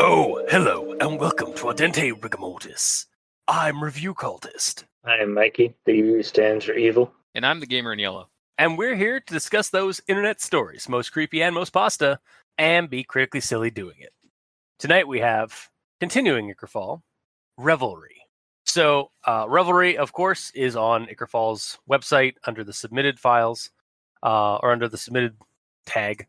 Oh, hello, and welcome to Ardente Rigamortis. I'm Review Cultist. I am Mikey. The U stands for evil. And I'm the gamer in yellow. And we're here to discuss those internet stories, most creepy and most pasta, and be critically silly doing it. Tonight we have, continuing Ichor, Revelery. So, Revelery, of course, is on Ichor's website under the submitted files, or under the submitted tag.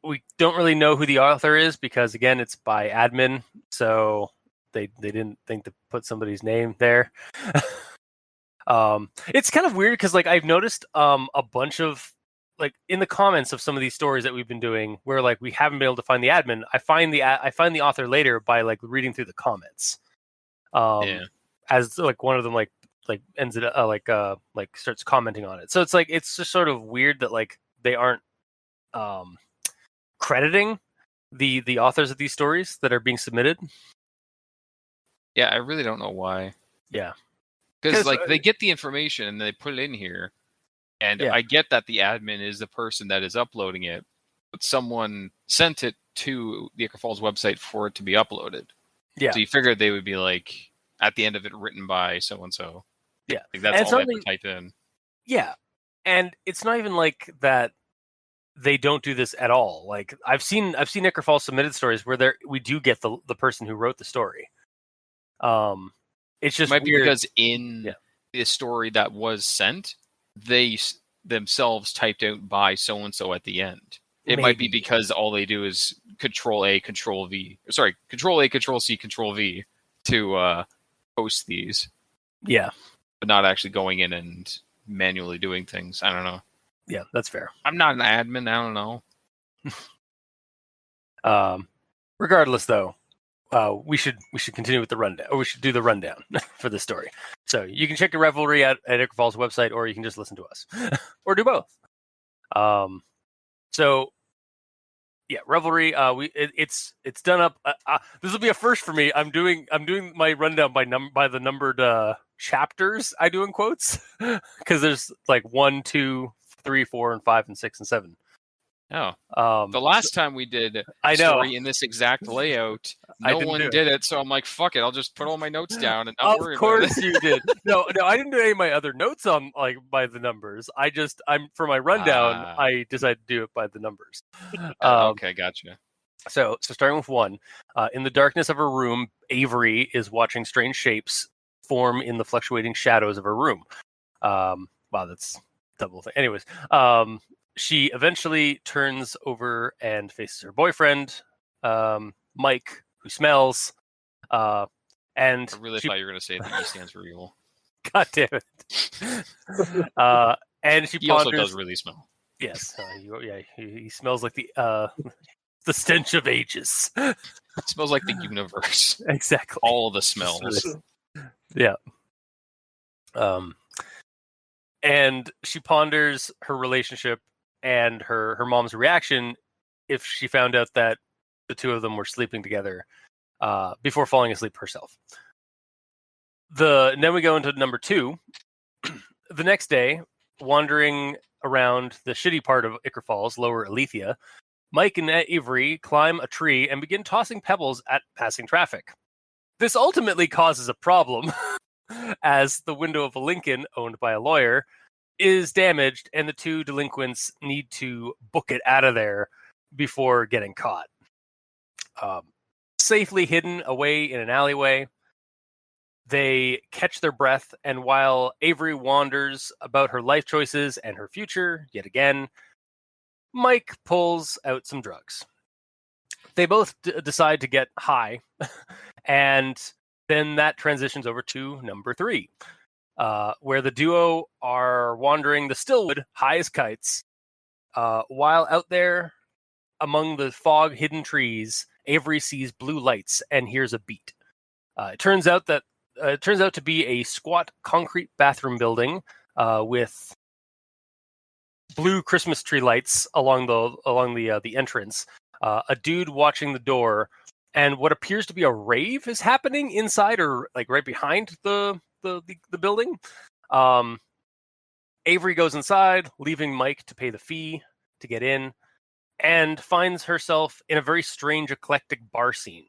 We don't really know who the author is because, again, it's by admin, so they didn't think to put somebody's name there. It's kind of weird because, like, I've noticed a bunch of, like, in the comments of some of these stories that we've been doing, where like we haven't been able to find the admin. I find the author later by like reading through the comments. As like one of them like ends it like starts commenting on it. So it's like it's just sort of weird that like they aren't crediting the authors of these stories that are being submitted. Yeah, I really don't know why. Yeah. Because like they get the information and they put it in here, and I get that the admin is the person that is uploading it, but someone sent it to the Ichor Falls website for it to be uploaded. Yeah. So you figured they would be like at the end of it written by so and so. Yeah. Like that's all they have to type in. Yeah. And it's not even like that they don't do this at all. Like I've seen Ichor Falls submitted stories where we do get the person who wrote the story. It's just might weird. Be because in the story that was sent, they themselves typed out by so and so at the end. It might be because all they do is Control A, Control V. Sorry, Control A, Control C, Control V to post these. Yeah, but not actually going in and manually doing things. I don't know. Yeah, that's fair. I'm not an admin. I don't know. Regardless, though, we should continue with the rundown, or we should do the rundown for this story. So you can check the Revelery at Ichor Falls website, or you can just listen to us, or do both. So yeah, Revelery. It's done up. This will be a first for me. I'm doing my rundown by the numbered chapters. I do in quotes because there's like 1, 2, 3, 4, and 5, and 6, and 7. Oh, the last time we did a story in this exact layout, no one did it. So I'm like, fuck it, I'll just put all my notes down and not worry about it. Of course you did. No, I didn't do any of my other notes on like by the numbers. I'm for my rundown. I decided to do it by the numbers. Okay, gotcha. So starting with 1, in the darkness of her room, Avery is watching strange shapes form in the fluctuating shadows of her room. Wow, that's double thing. Anyways, she eventually turns over and faces her boyfriend, Mike, who smells. And I really thought you were going to say that E stands for evil. God damn it. And he also does really smell. Yes. He smells like the stench of ages. It smells like the universe. Exactly. All the smells. Yeah. And she ponders her relationship and her mom's reaction if she found out that the two of them were sleeping together before falling asleep herself. Then we go into number 2. The next day, wandering around the shitty part of Ichor Falls, Lower Alethea, Mike and Avery climb a tree and begin tossing pebbles at passing traffic. This ultimately causes a problem as the window of a Lincoln owned by a lawyer is damaged, and the two delinquents need to book it out of there before getting caught. Safely hidden away in an alleyway, they catch their breath, and while Avery wanders about her life choices and her future, yet again, Mike pulls out some drugs. They both decide to get high, and then that transitions over to number 3. Where the duo are wandering the Stillwood high as kites. While out there among the fog-hidden trees, Avery sees blue lights and hears a beat. It turns out to be a squat concrete bathroom building with blue Christmas tree lights along the entrance. A dude watching the door, and what appears to be a rave is happening inside or like right behind the building. Avery goes inside, leaving Mike to pay the fee to get in. and finds herself in a very strange, eclectic bar scene.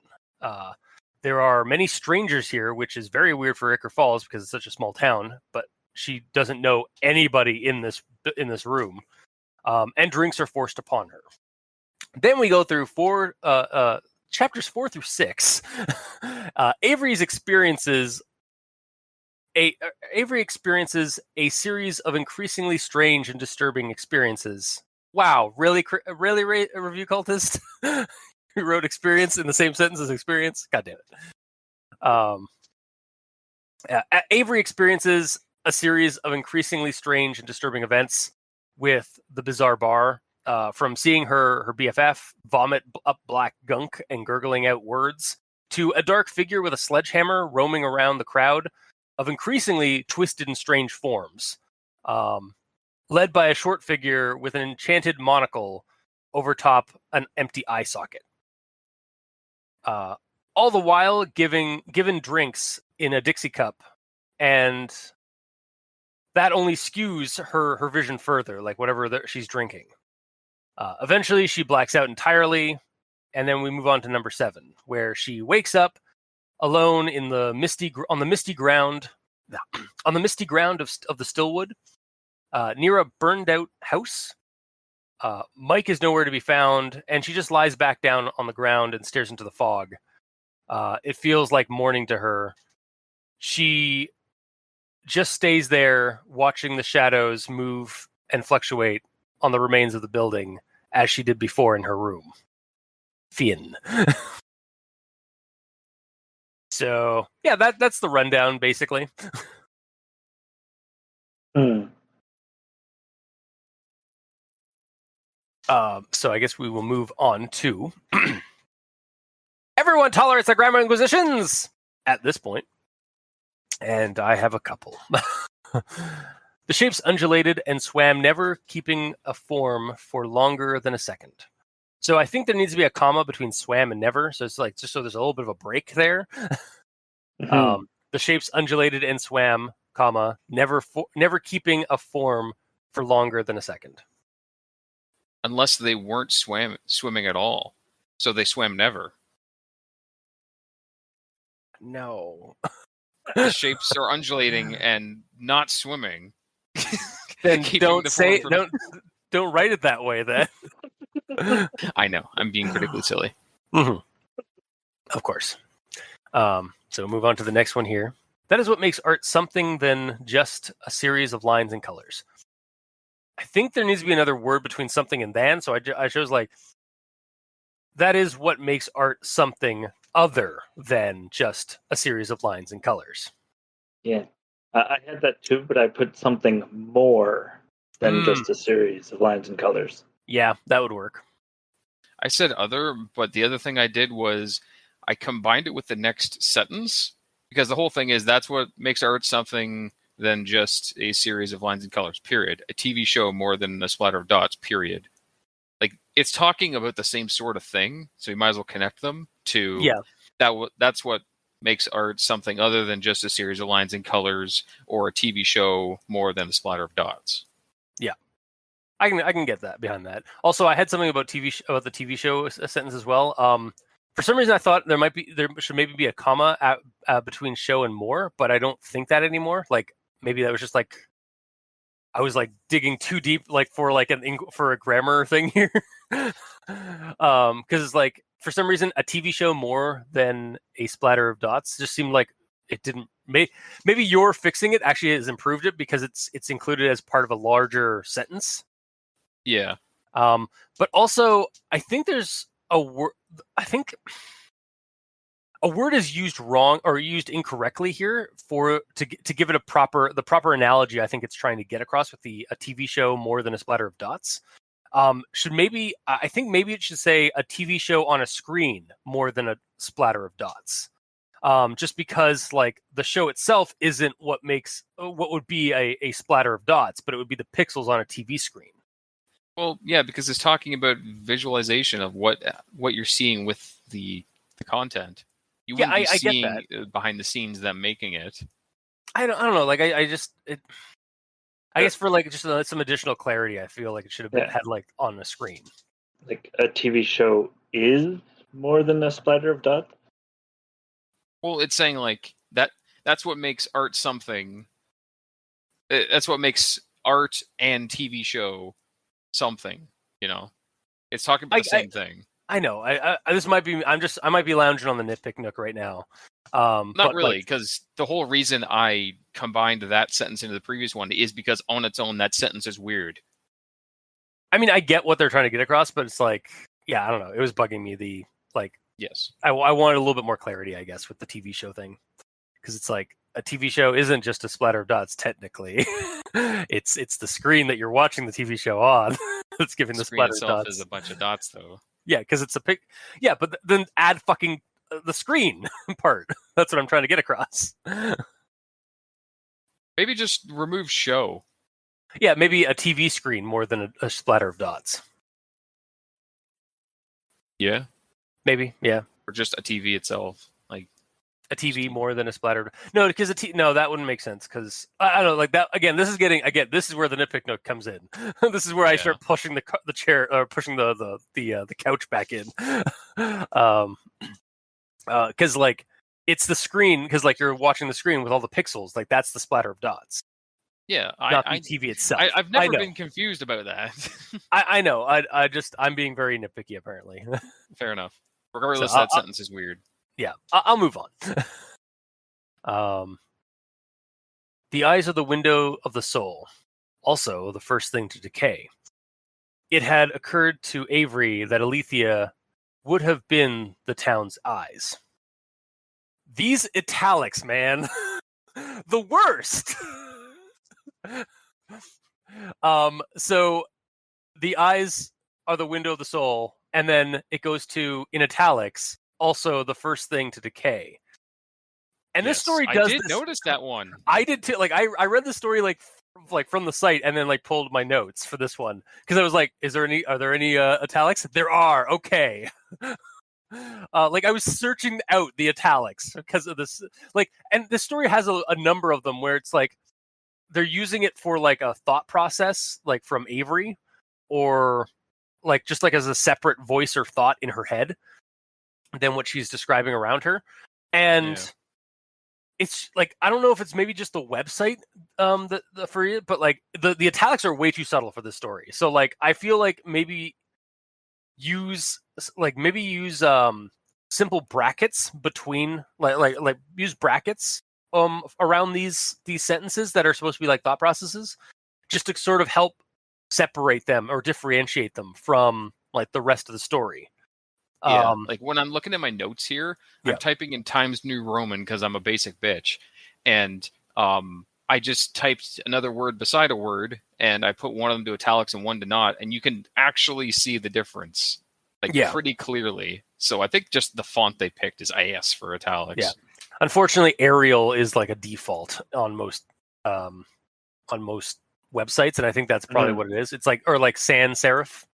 There are many strangers here, which is very weird for Ichor Falls because it's such a small town, but she doesn't know anybody in this room, and drinks are forced upon her. Then we go through chapters 4 through 6. Avery experiences a series of increasingly strange and disturbing experiences. Wow, really, review cultist? Who wrote experience in the same sentence as experience? God damn it. Avery experiences a series of increasingly strange and disturbing events with the bizarre bar, from seeing her BFF vomit up black gunk and gurgling out words, to a dark figure with a sledgehammer roaming around the crowd of increasingly twisted and strange forms, led by a short figure with an enchanted monocle over top an empty eye socket. All the while given drinks in a Dixie cup, and that only skews her vision further, like whatever she's drinking. Eventually, she blacks out entirely, and then we move on to number 7, where she wakes up alone on the misty ground of the Stillwood, near a burned out house. Mike is nowhere to be found, and she just lies back down on the ground and stares into the fog. It feels like morning to her. She just stays there, watching the shadows move and fluctuate on the remains of the building, as she did before in her room. Finn. So, yeah, that's the rundown, basically. So I guess we will move on to everyone tolerates the grammar inquisitions at this point, and I have a couple. The shapes undulated and swam, never keeping a form for longer than a second. So I think there needs to be a comma between swam and never, so it's like just so there's a little bit of a break there. The shapes undulated and swam, comma, never keeping a form for longer than a second. Unless they weren't swimming at all. So they swam never. No. The shapes are undulating and not swimming. Then don't write it that way then. I know. I'm being critically silly. Mm-hmm. Of course. So move on to the next one here. That is what makes art something than just a series of lines and colors. I think there needs to be another word between something and than, so I chose like, that is what makes art something other than just a series of lines and colors. Yeah, I had that too, but I put something more than just a series of lines and colors. Yeah, that would work. I said other, but the other thing I did was I combined it with the next sentence, because the whole thing is that's what makes art something than just a series of lines and colors, period. A TV show more than a splatter of dots, period. Like, it's talking about the same sort of thing, so you might as well connect them to that's what makes art something other than just a series of lines and colors or a TV show more than a splatter of dots. Yeah. I can get that behind that. Also, I had something about the TV show a sentence as well. For some reason, I thought there should maybe be a comma between show and more, but I don't think that anymore. Like, maybe that was just like I was like digging too deep, like for a grammar thing here. Because it's like, for some reason, a TV show more than a splatter of dots just seemed like it didn't. Maybe you're fixing it actually has improved it because it's included as part of a larger sentence. Yeah. But also, I think there's a word. I think a word is used wrong or used incorrectly here to give it the proper analogy. I think it's trying to get across with a TV show more than a splatter of dots. I think maybe it should say a TV show on a screen more than a splatter of dots. Just because like the show itself isn't what would be a splatter of dots, but it would be the pixels on a TV screen. Well, yeah, because it's talking about visualization of what you're seeing with the content. You wouldn't be seeing behind the scenes them making it. I don't know. Like I guess for like just some additional clarity, I feel like it should have been had like on the screen. like a TV show is more than a splatter of dots? Well, it's saying like that's what makes art something. That's what makes art and TV show something. It's talking about the same thing. I know. I this might be. I might be lounging on the nitpick nook right now. Not really, because the whole reason I combined that sentence into the previous one is because on its own that sentence is weird. I mean, I get what they're trying to get across, but it's like, yeah, I don't know. It was bugging me. Yes. I wanted a little bit more clarity, I guess, with the TV show thing, because it's like a TV show isn't just a splatter of dots. Technically, it's the screen that you're watching the TV show on that's giving the screen splatter itself dots. Is a bunch of dots, though. Yeah, because it's a pic. Yeah, but then add fucking the screen part. That's what I'm trying to get across. Maybe just remove show. Yeah, maybe a TV screen more than a splatter of dots. Yeah. Maybe, yeah. Or just a TV itself, like a TV more than a splatter. No, because no, that wouldn't make sense. Because I don't know, like that again. This is where the nitpick note comes in. This is where I start pushing the chair or pushing the couch back in. Because like it's the screen. Because like you're watching the screen with all the pixels. Like that's the splatter of dots. Yeah, not the TV itself. I've never been confused about that. I know. I'm being very nitpicky apparently. Fair enough. Regardless, that sentence is weird. Yeah, I'll move on. The eyes are the window of the soul, also the first thing to decay. It had occurred to Avery that Alethea would have been the town's eyes. These italics, man. The worst! So the eyes are the window of the soul, and then it goes to, in italics, also the first thing to decay. And this story does. I did notice that one. I did too. Like I read the story like from the site, and then like pulled my notes for this one because I was like, are there any italics? There are. Okay. Like I was searching out the italics because of this. Like, and this story has a number of them where it's like they're using it for like a thought process, like from Avery, or like just like as a separate voice or thought in her head than what she's describing around her. And it's like, I don't know if it's maybe just the website for it, but like the italics are way too subtle for this story. So like I feel like maybe use simple brackets between like use brackets around these sentences that are supposed to be like thought processes, just to sort of help separate them or differentiate them from like the rest of the story. Yeah, like when I'm looking at my notes here, I'm typing in Times New Roman because I'm a basic bitch, and I just typed another word beside a word, and I put one of them to italics and one to not, and you can actually see the difference, like pretty clearly. So I think just the font they picked is IS for italics. Yeah, unfortunately, Arial is like a default on most websites, and I think that's probably what it is. It's like, or like sans serif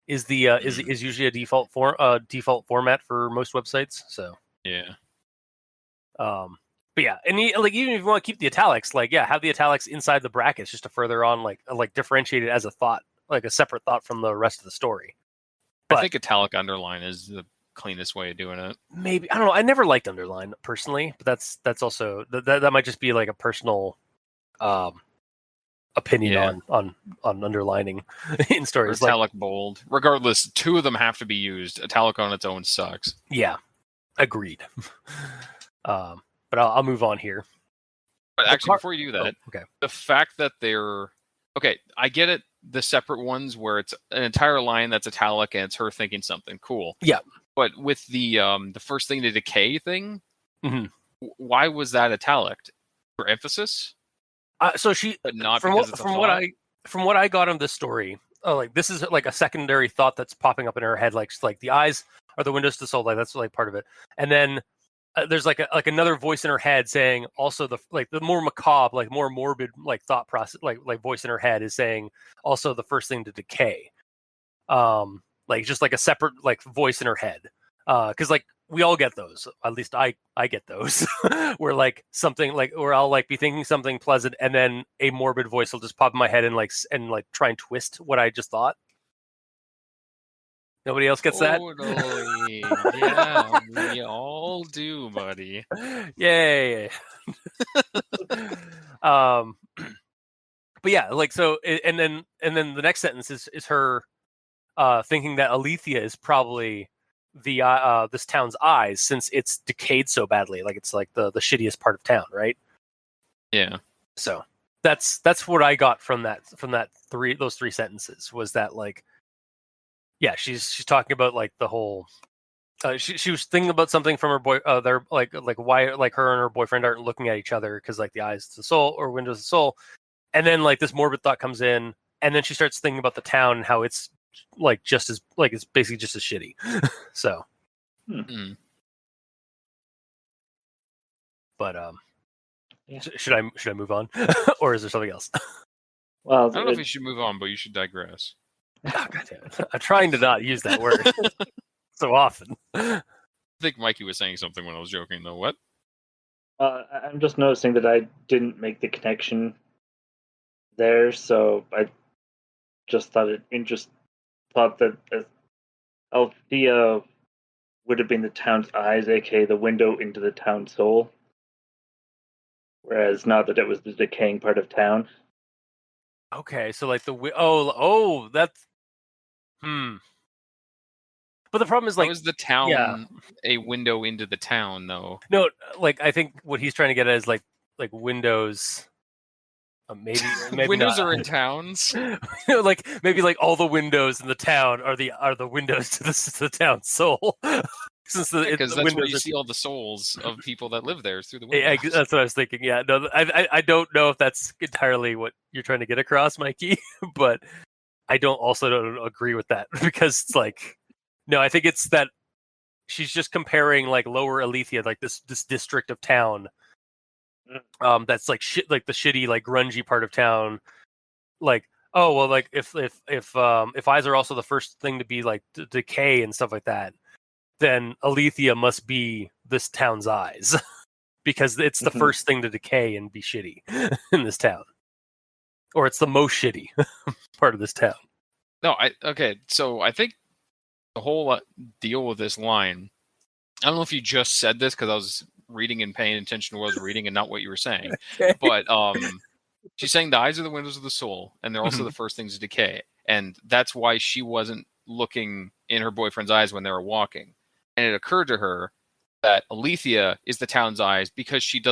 is the is usually a default format for most websites. So but yeah, and like even if you want to keep the italics, like have the italics inside the brackets just to further on like differentiate it as a thought, like a separate thought from the rest of the story. But I think italic underline is the cleanest way of doing it. Maybe, I don't know. I never liked underline personally, but that's also that might just be like a personal opinion on underlining in stories. Or italic bold. Regardless, two of them have to be used. Italic on its own sucks. Yeah, agreed. But I'll move on here. But actually, before you do that, okay. The fact that they're I get it. The separate ones where it's an entire line that's italic and it's her thinking something cool. Yeah. But with the first thing to decay thing, why was that italic? For emphasis? So she, but not from because what I got on this story, like this is like a secondary thought that's popping up in her head, like the eyes are the windows to the soul, like that's like part of it, and then there's like another voice in her head saying also the more macabre, like more morbid, like thought process, like voice in her head is saying also the first thing to decay, like just like a separate like voice in her head, because like we all get those. At least I get those where like something like, or I'll like be thinking something pleasant and then a morbid voice will just pop in my head and like try and twist what I just thought. Nobody else gets that? Totally. Yeah, we all do, buddy. Yay. But yeah, like so, and then the next sentence is her thinking that Alethea is probably the this town's eyes, since it's decayed so badly. Like it's like the shittiest part of town, right? Yeah. So that's what I got from those three sentences, was that, like, yeah, she's talking about like the whole. She was thinking about something from her boy. They're like why, like, her and her boyfriend aren't looking at each other because, like, the eyes to the soul, or windows to the soul. And then, like, this morbid thought comes in, and then she starts thinking about the town and how it's like just as, like, it's basically just as shitty. So, but Yeah. should I move on, or is there something else? Well, I don't know if you should move on, but you should digress. Oh, God damn it. I'm trying to not use that word so often. I think Mikey was saying something when I was joking, though. What? I'm just noticing that I didn't make the connection there, so I just thought that Althea would have been the town's eyes, aka the window into the town's soul, whereas not that it was the decaying part of town. Okay, so like that's But the problem is, like, how is the town a window into the town, though? No, like, I think what he's trying to get at is like windows. Maybe windows not. are in towns. Like, maybe like all the windows in the town are the windows to the town's soul. Since Because that's where you are... see all the souls of people that live there, through the windows. Yeah, that's what I was thinking. Yeah, no, I don't know if that's entirely what you're trying to get across, Mikey, but I don't agree with that, because it's like, no, I think it's that she's just comparing, like, Lower Alethea, like this district of town, that's like shit, like the shitty, like, grungy part of town. Like, oh well, like if eyes are also the first thing to be, like, decay and stuff like that, then Alethea must be this town's eyes, because it's the first thing to decay and be shitty in this town, or it's the most shitty part of this town. No, so I think the whole deal with this line, I don't know if you just said this because I was reading and paying attention to what I was reading and not what you were saying. Okay. But she's saying the eyes are the windows of the soul, and they're also the first things to decay. And that's why she wasn't looking in her boyfriend's eyes when they were walking. And it occurred to her that Alethea is the town's eyes because she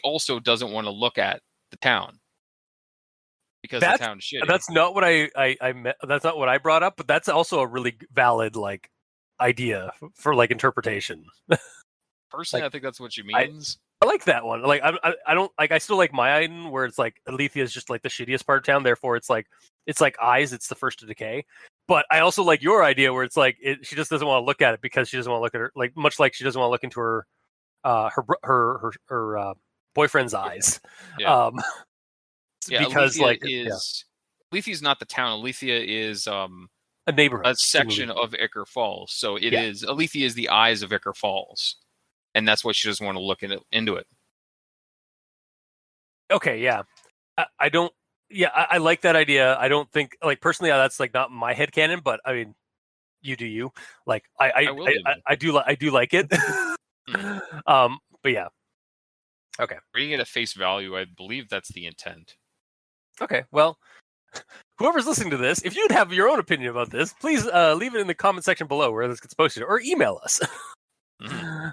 also doesn't want to look at the town. Because the town's shitty. That's not what that's not what I brought up, but that's also a really valid, like, idea for, like, interpretation. Personally, like, I think that's what she means. I like that one. Like, I don't like. I still like my item where it's like Alethea is just like the shittiest part of town. Therefore, it's like eyes. It's the first to decay. But I also like your idea where it's like she just doesn't want to look at it because she doesn't want to look at her. Like, much like she doesn't want to look into her boyfriend's eyes. Yeah. Because Alethea's not the town. Alethea is a neighborhood, a section of Ichor Falls. So it is Alethea is the eyes of Ichor Falls, and that's why she doesn't want to look into it. Okay, yeah, I don't. Yeah, I like that idea. I don't think, like, personally, that's, like, not my headcanon, but I mean, you do you. Like, I do like it. But yeah. Okay. Reading it at face value, I believe that's the intent. Okay, well, whoever's listening to this, if you'd have your own opinion about this, please leave it in the comment section below where this gets posted, or email us. Yeah,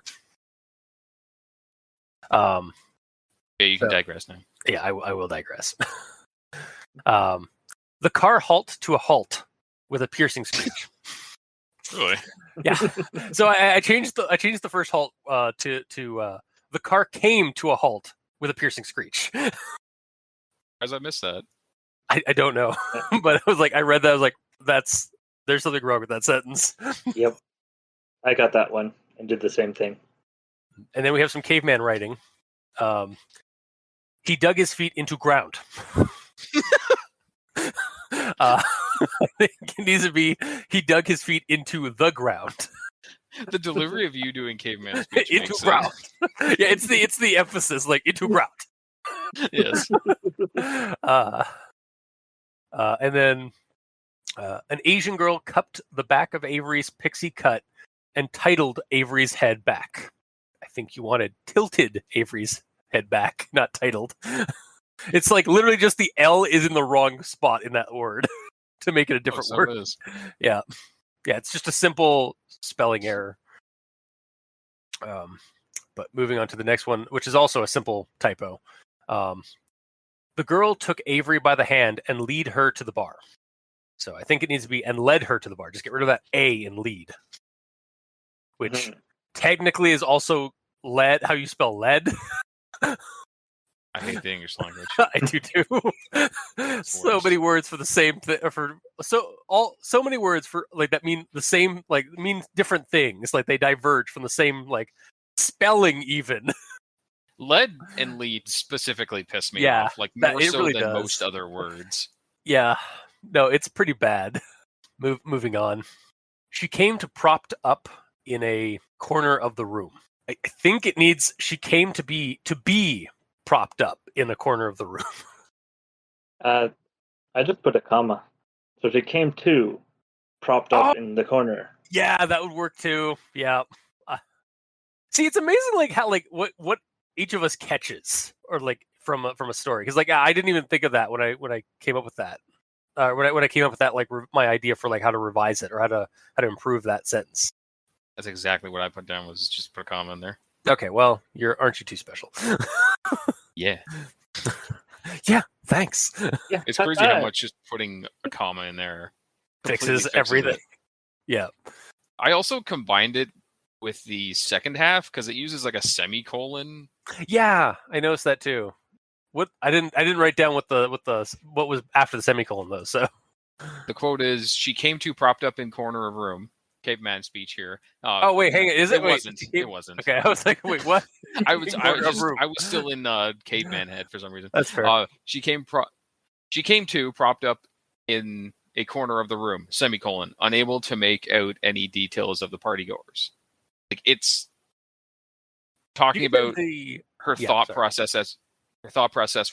you can digress now. Yeah, I will digress. The car halt to a halt with a piercing screech. Really? Yeah. So I changed the first halt to the car came to a halt with a piercing screech. As I missed that. I don't know, but I was like, I read that, I was like, there's something wrong with that sentence. Yep, I got that one and did the same thing. And then we have some caveman writing. He dug his feet into ground. I think it needs to be he dug his feet into the ground. The delivery of you doing caveman speech into makes ground. sense. Yeah, it's the emphasis, like, into ground. Yes. And then An Asian girl cupped the back of Avery's pixie cut and titled Avery's head back. I think you wanted tilted Avery's head back, not titled. It's like literally just the L is in the wrong spot in that word to make it a different word. It is. Yeah. Yeah, it's just a simple spelling error. But moving on to the next one, which is also a simple typo. The girl took Avery by the hand and lead her to the bar. So I think it needs to be and led her to the bar. Just get rid of that A in lead. Which technically is also led, how you spell lead. I hate the English language. I do too. So many words for the same thing. So many words for like that mean the same, like mean different things. Like they diverge from the same like spelling even. Lead and lead specifically piss me off. Like more so really than most other words. Yeah. No, it's pretty bad. Moving on. She came to propped up in a corner of the room. I think it needs. She came to be propped up in a corner of the room. I just put a comma. So she came to propped up in the corner. Yeah, that would work too. Yeah. See, it's amazing, like how like what each of us catches, or like from a story. Because like I didn't even think of that when I came up with that. When I came up with that, like my idea for like how to revise it or how to improve that sentence. That's exactly what I put down. Was just put a comma in there. Okay, well, aren't you too special? Yeah. Yeah, thanks. Yeah, it's crazy how much just putting a comma in there fixes everything. It. Yeah. I also combined it with the second half because it uses like a semicolon. Yeah, I noticed that too. What I didn't write down what was after the semicolon though. So the quote is, "She came to propped up in corner of room." Caveman speech here. Oh wait, hang on. Is it? It wasn't. Okay, I was like, wait, what? I was still in caveman head for some reason. That's fair. She came to propped up in a corner of the room, semicolon, unable to make out any details of the partygoers. Like it's talking about her thought process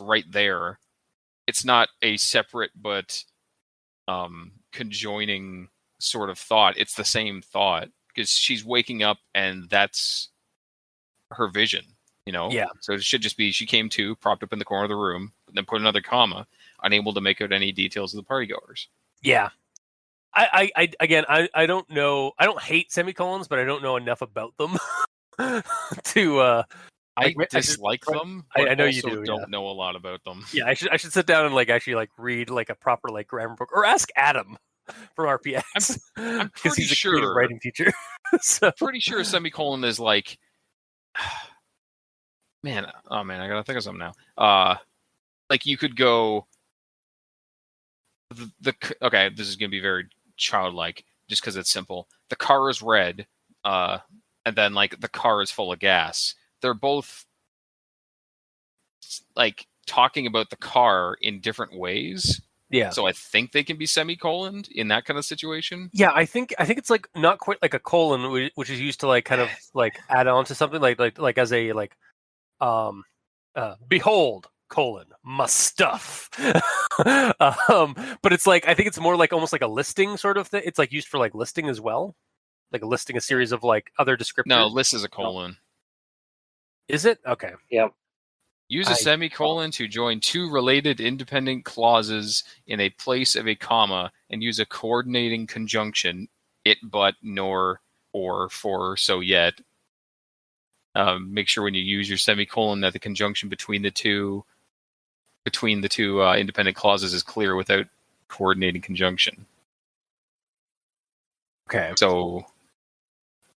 right there. It's not a separate but conjoining sort of thought. It's the same thought because she's waking up and that's her vision, you know? Yeah. So it should just be she came to propped up in the corner of the room, then put another comma, unable to make out any details of the partygoers. Yeah. I don't know. I don't hate semicolons, but I don't know enough about them to I dislike them. But I know also you do. Don't know a lot about them. Yeah, I should sit down and like actually like read like a proper like grammar book or ask Adam from RPX. I'm because he's a sure creative writing teacher. So pretty sure a semicolon is like, man, I gotta think of something now. Like you could go. Okay, this is gonna be very childlike, just because it's simple. The car is red, and then like the car is full of gas. They're both like talking about the car in different ways. Yeah. So I think they can be semicoloned in that kind of situation. Yeah, I think it's like not quite like a colon, which is used to like kind of like add on to something like as a like behold colon must stuff. But it's like I think it's more like almost like a listing sort of thing. It's like used for like listing as well, like listing a series of like other descriptors. No, list is a colon. Is it? Okay. Yep. Use a semicolon to join two related independent clauses in a place of a comma, and use a coordinating conjunction, it, but, nor, or, for, so, yet. Make sure when you use your semicolon that the conjunction between the two independent clauses is clear without coordinating conjunction. Okay. So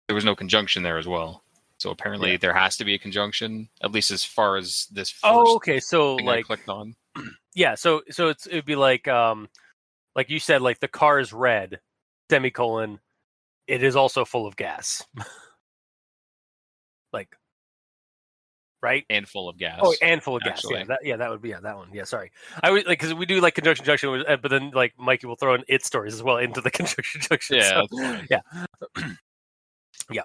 there was no conjunction there as well. So apparently there has to be a conjunction, at least as far as this first okay. So thing like I clicked on. Yeah, so it'd be like you said, like the car is red, semicolon, it is also full of gas. Like, right? And full of gas. Oh, and full of actually. gas. Yeah, that would be that one. Yeah, sorry. I would like because we do like conjunction junction, but then like Mikey will throw in its stories as well into the conjunction junction. Yeah, so, yeah, yeah.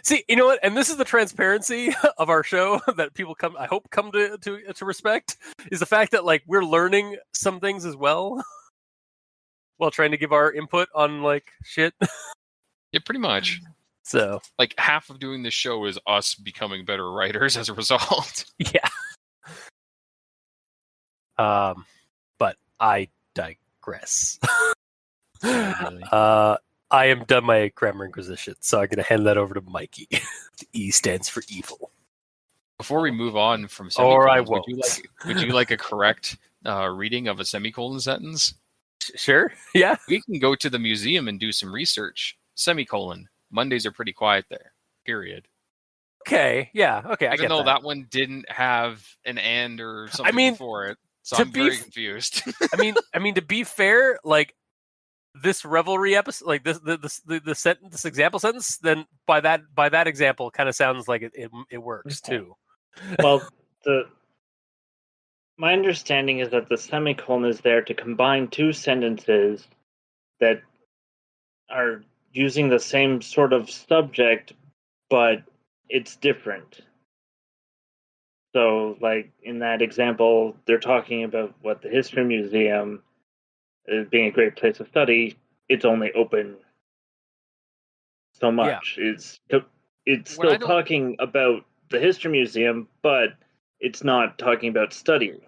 See, you know what? And this is the transparency of our show that people come to respect, is the fact that like we're learning some things as well. while trying to give our input on like shit. Yeah, pretty much. So like half of doing this show is us becoming better writers as a result. yeah. But I digress. Really. I am done my grammar inquisition, so I'm going to hand that over to Mikey. The E stands for evil. Before we move on from Or I semicolons, would you like a correct reading of a semicolon sentence? Sure. Yeah. We can go to the museum and do some research. Semicolon. Mondays are pretty quiet there. Period. Okay. Yeah. Okay. I Even get though that. that one didn't have an and or something before it, so I'm very confused. I mean, to be fair, like this Revelery episode, like the sentence, this example sentence, then by that example, kind of sounds like it works too. Well, my understanding is that the semicolon is there to combine two sentences that are using the same sort of subject, but it's different. So, like in that example, they're talking about what the History Museum being a great place to study. It's only open so much. Yeah. It's still talking about the History Museum, but it's not talking about studying.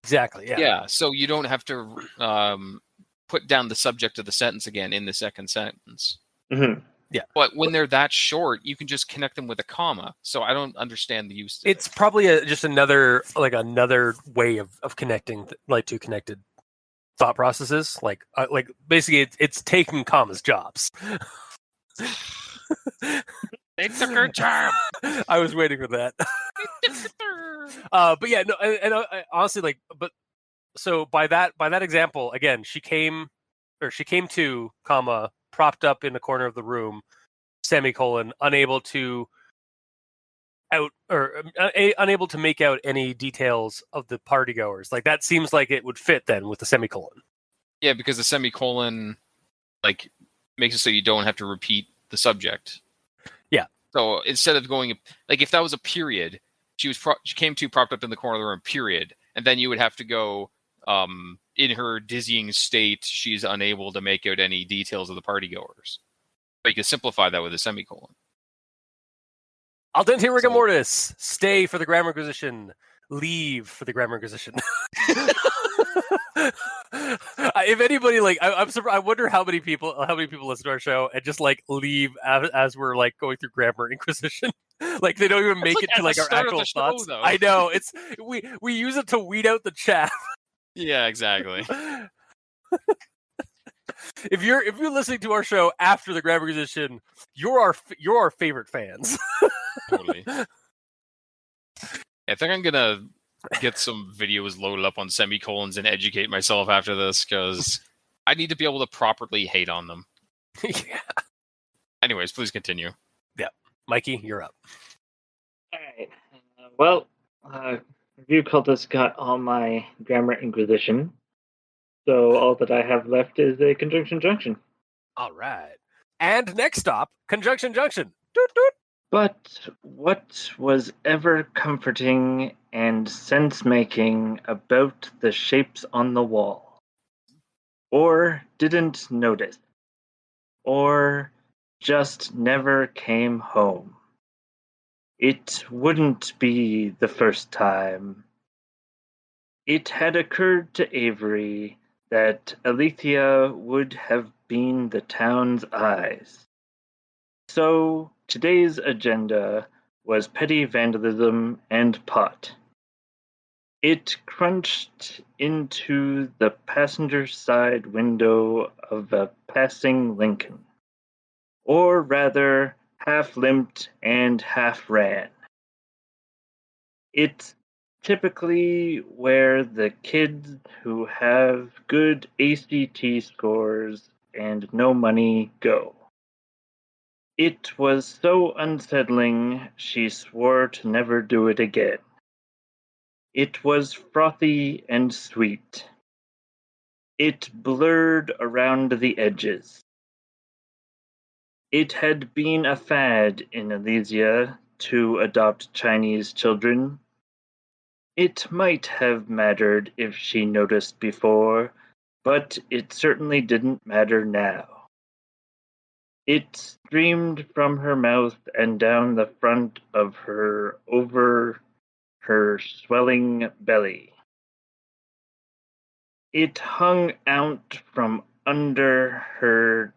Exactly. Yeah. Yeah. So you don't have to put down the subject of the sentence again in the second sentence. Mm-hmm. Yeah. But when they're that short, you can just connect them with a comma. So I don't understand the use. It's probably just another way of connecting, like two connected thought processes. Like basically, it's taking commas jobs. They took her job. I was waiting for that. But yeah, no, and honestly, like, but so by that example, again, she came to, comma, propped up in the corner of the room, semicolon, unable to make out any details of the partygoers. Like that seems like it would fit then with the semicolon. Yeah, because the semicolon like makes it so you don't have to repeat the subject. Yeah. So instead of going like if that was a period, she came to propped up in the corner of the room, period, and then you would have to go in her dizzying state, she's unable to make out any details of the partygoers. But you can simplify that with a semicolon. Al dente rigor mortis. Stay for the grammar inquisition. Leave for the grammar inquisition. If anybody, like, I'm surprised. I wonder how many people listen to our show and just like leave as we're like going through grammar inquisition. Like they don't even make it to like our actual thoughts. Show, I know it's we use it to weed out the chaff. Yeah, exactly. If you're listening to our show after the grammar inquisition, you're our favorite fans. Totally. I think I'm gonna get some videos loaded up on semicolons and educate myself after this because I need to be able to properly hate on them. Yeah. Anyways, please continue. Yeah, Mikey, you're up. All right. Well, Review Cultist got all my grammar inquisition, so all that I have left is a conjunction junction. All right. And next stop, conjunction junction. Doot, doot. But what was ever comforting and sense-making about the shapes on the wall? Or didn't notice? Or just never came home? It wouldn't be the first time. It had occurred to Avery that Alethea would have been the town's eyes. So today's agenda was petty vandalism and pot. It crunched into the passenger side window of a passing Lincoln. Or rather, half limped and half ran. It's typically where the kids who have good ACT scores and no money go. It was so unsettling, she swore to never do it again. It was frothy and sweet. It blurred around the edges. It had been a fad in Elysia to adopt Chinese children. It might have mattered if she noticed before, but it certainly didn't matter now. It streamed from her mouth and down the front of her over her swelling belly. It hung out from under her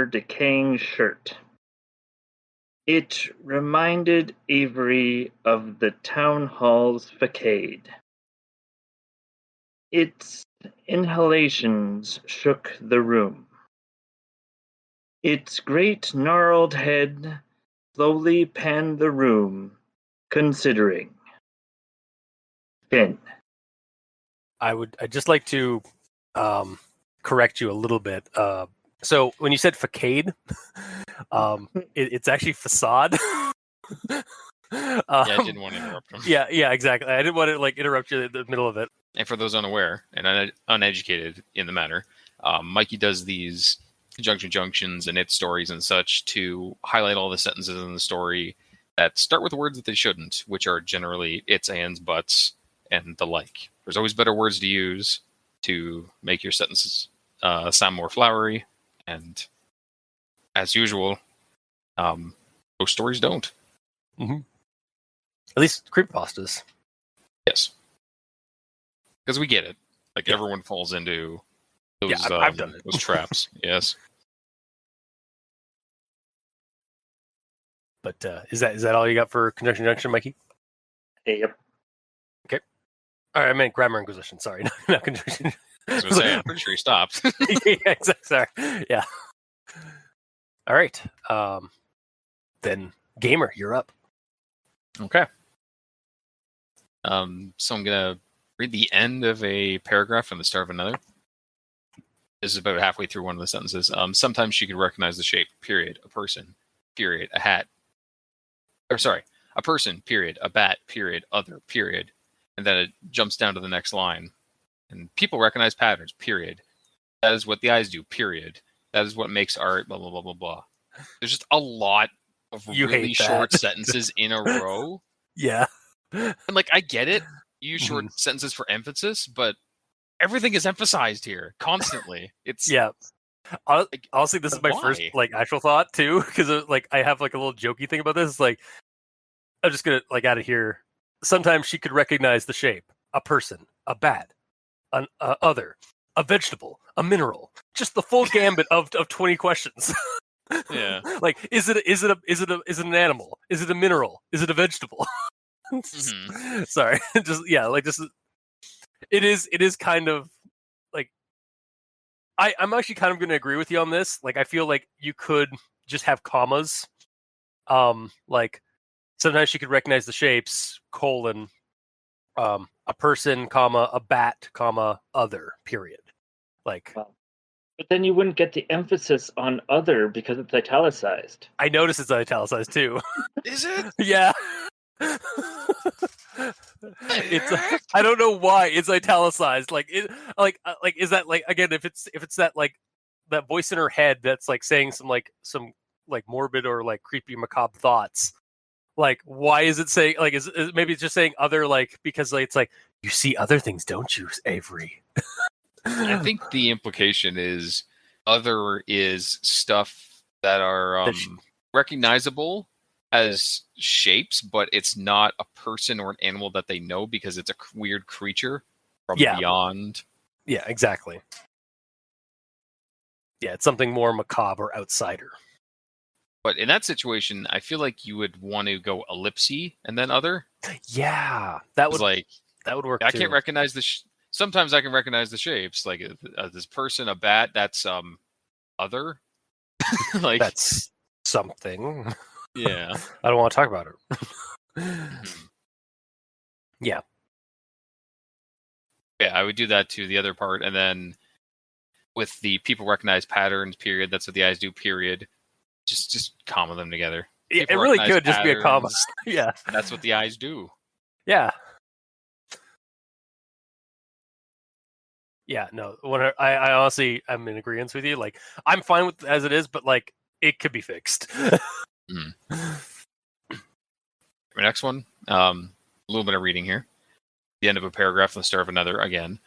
decaying shirt. It reminded Avery of the town hall's facade. Its inhalations shook the room. Its great gnarled head slowly panned the room, considering. Finn. I'd just like to correct you a little bit. So when you said facade, it's actually facade. Yeah, I didn't want to interrupt him. Yeah, exactly. I didn't want to interrupt you in the middle of it. And for those unaware and uneducated in the matter, Mikey does these conjunction junctions and its stories and such to highlight all the sentences in the story that start with words that they shouldn't, which are generally its, ands, buts, and the like. There's always better words to use to make your sentences sound more flowery, and as usual, most stories don't. Mm-hmm. At least creepypastas. Yes. Because we get it. Like, everyone falls into those, I've done it. those traps. Yes. But is that all you got for conjunction junction, Mikey? Yep. Okay. All right, I meant grammar inquisition. Sorry, not conjunction. I was going to say, I'm pretty sure he stopped. Yeah, exactly. Sorry. Yeah. All right. Then, Gamer, you're up. Okay. So I'm going to read the end of a paragraph and the start of another. This is about halfway through one of the sentences. Sometimes she could recognize the shape, period, a person, period, a hat. Or sorry, a person, period, a bat, period, other, period. And then it jumps down to the next line. And people recognize patterns, period. That is what the eyes do, period. That is what makes art, blah, blah, blah, blah, blah. There's just a lot of really short sentences in a row. Yeah. And, like, I get it. You use short sentences for emphasis, but everything is emphasized here constantly. It's yeah. Honestly, this is my first actual thought too, because I have a little jokey thing about this. It's like, I'm just gonna out of here. Sometimes she could recognize the shape, a person, a bat, an other, a vegetable, a mineral, just the full gambit of 20 questions. Yeah. Like, is it an animal? Is it a mineral? Is it a vegetable? Sorry, it is kind of like, I'm actually kind of going to agree with you on this. Like, I feel like you could just have commas. Like, sometimes she could recognize the shapes, colon, a person, comma, a bat, comma, other, period. Like, but then you wouldn't get the emphasis on other because it's italicized. I noticed it's italicized too. Is it? Yeah. It's I don't know why it's italicized. Like, it is that again, if it's that that voice in her head that's saying some morbid or creepy macabre thoughts. Like, why is it saying is maybe it's just saying other because it's you see other things, don't you, Avery? I think the implication is other is stuff that are recognizable as shapes, but it's not a person or an animal that they know because it's a weird creature from beyond. Yeah, exactly. Yeah, it's something more macabre or outsider. But in that situation, I feel like you would want to go ellipsy and then other. Yeah, that would work. I can't recognize sometimes I can recognize the shapes, like this person, a bat. That's other. That's something. Yeah, I don't want to talk about it. Yeah. Yeah, I would do that to the other part, and then with the people recognize patterns, period. That's what the eyes do, period. Just comma them together. Yeah, it really could just be a comma. Yeah, that's what the eyes do. Yeah. Yeah, no. I honestly, I'm in agreement with you. Like, I'm fine with it as it is, but it could be fixed. My next one, a little bit of reading here. the end of a paragraph and the start of another again.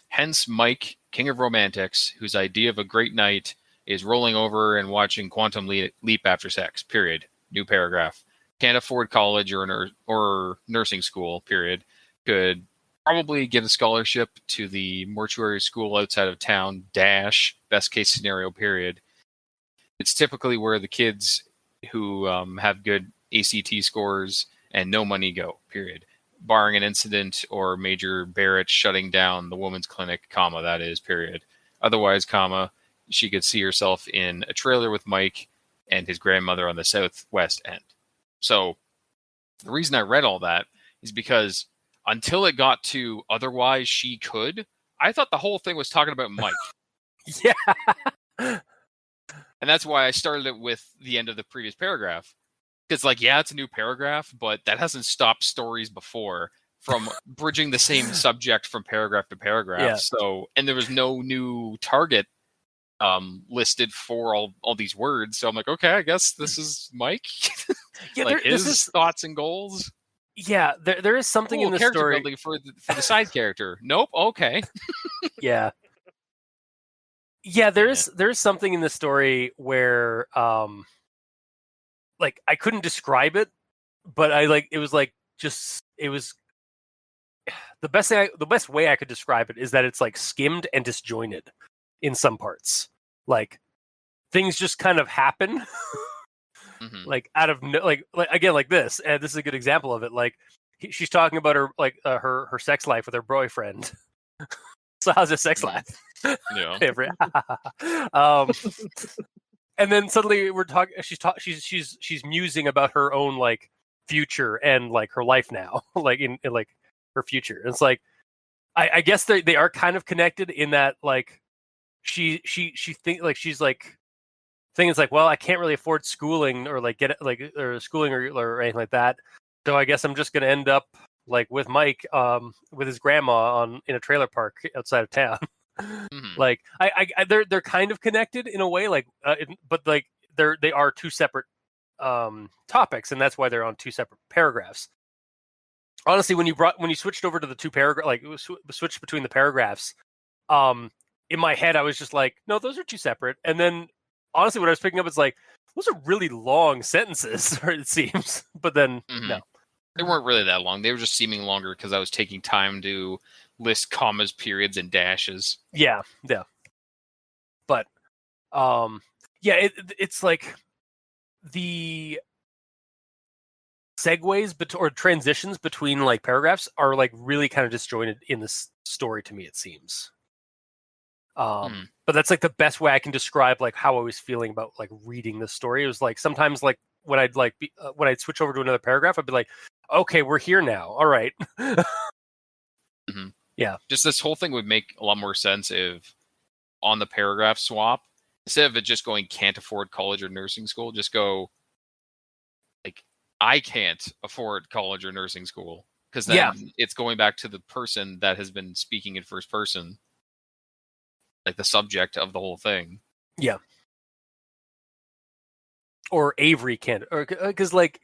Hence, Mike, king of romantics, whose idea of a great night is rolling over and watching Quantum Leap after sex, period. New paragraph. Can't afford college or nursing school, period. Could probably get a scholarship to the mortuary school outside of town, dash, best case scenario, period. It's typically where the kids who have good ACT scores and no money go, period. Barring an incident or Major Barrett shutting down the women's clinic, comma, that is, period. Otherwise, comma, she could see herself in a trailer with Mike and his grandmother on the southwest end. So the reason I read all that is because until it got to otherwise she could, I thought the whole thing was talking about Mike. Yeah. And that's why I started it with the end of the previous paragraph. Because, like, yeah, it's a new paragraph, but that hasn't stopped stories before from bridging the same subject from paragraph to paragraph. Yeah. So, and there was no new target listed for all these words. So I'm like, okay, I guess this is Mike. Yeah, like his thoughts and goals. Yeah, there is something in the character story building for the side character. Nope. Okay. Yeah. Yeah, there is something in the story where like I couldn't describe it, but it was the best way I could describe it is that it's like skimmed and disjointed in some parts. Like things just kind of happen. Mm-hmm. Like out of like again, like this, and this is a good example of it. Like she's talking about her her sex life with her boyfriend. So how's your sex life? Yeah. And then suddenly we're talking. She's musing about her own like future and like her life now, like in like her future. And it's like I guess they are kind of connected in that like she think like she's like thing is like, well, I can't really afford schooling or like get like or schooling or anything like that. So I guess I'm just gonna end up like with Mike, with his grandma in a trailer park outside of town. Mm-hmm. Like they're kind of connected in a way, like, but like they are two separate topics, and that's why they're on two separate paragraphs. Honestly, when you switched over to the two paragraph, like switched between the paragraphs, in my head I was just like, no, those are two separate. And then honestly, what I was picking up is like, those are really long sentences, it seems. But then no. They weren't really that long. They were just seeming longer because I was taking time to list commas, periods, and dashes. Yeah. But, yeah, it's like the segues or transitions between like paragraphs are like really kind of disjointed in this story to me, it seems. But that's like the best way I can describe like how I was feeling about like reading the story. It was like sometimes like when I'd like when I'd switch over to another paragraph, I'd be like, okay, we're here now. All right. Yeah. Just this whole thing would make a lot more sense if on the paragraph swap, instead of it just going can't afford college or nursing school, just go like I can't afford college or nursing school. Because then it's going back to the person that has been speaking in first person. Like the subject of the whole thing. Yeah. Or Avery can't, or because like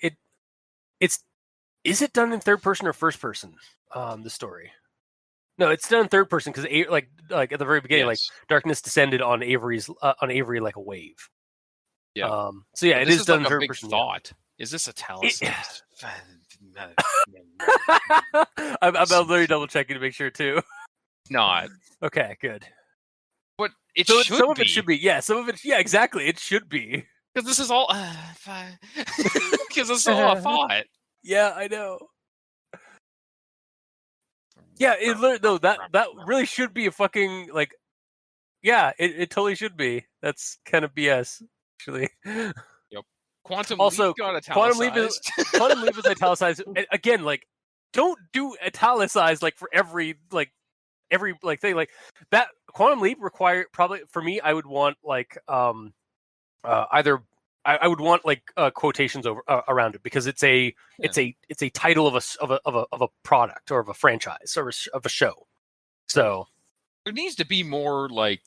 is it done in third person or first person? The story. No, it's done in third person because like at the very beginning, like darkness descended on Avery like a wave. Yeah. So yeah, it is done like in third big person. Thought. Is this italicized? I'm literally double checking to make sure too. Not. Okay, good. But some of it should be. Yeah, some of it. Yeah, exactly. It should be. Because this is all. Because this is all a thought. Yeah, I know. Yeah, that really should be a fucking like. Yeah, it totally should be. That's kind of BS, actually. Yep. Quantum also, Leap got italicized. Quantum Leap is italicized. Again, like, don't do italicized like for every thing like that. Quantum Leap require probably for me. I would want like either I would want like quotations over around it because it's a title of a product or of a franchise or of a show. So there needs to be more like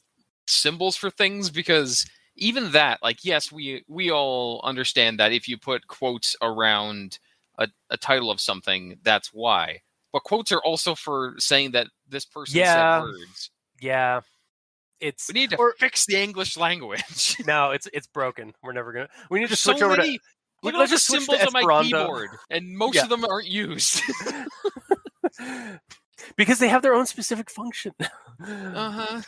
symbols for things because even that, like, yes, we all understand that if you put quotes around a title of something, that's why. But quotes are also for saying that this person Yeah. said words. Yeah. We need to fix the English language. No, it's broken. We're never gonna. We need to switch so over many, to. Look at all Let's the just switch symbols to on my Esperanto. keyboard, and most of them aren't used. Because they have their own specific function. Uh-huh.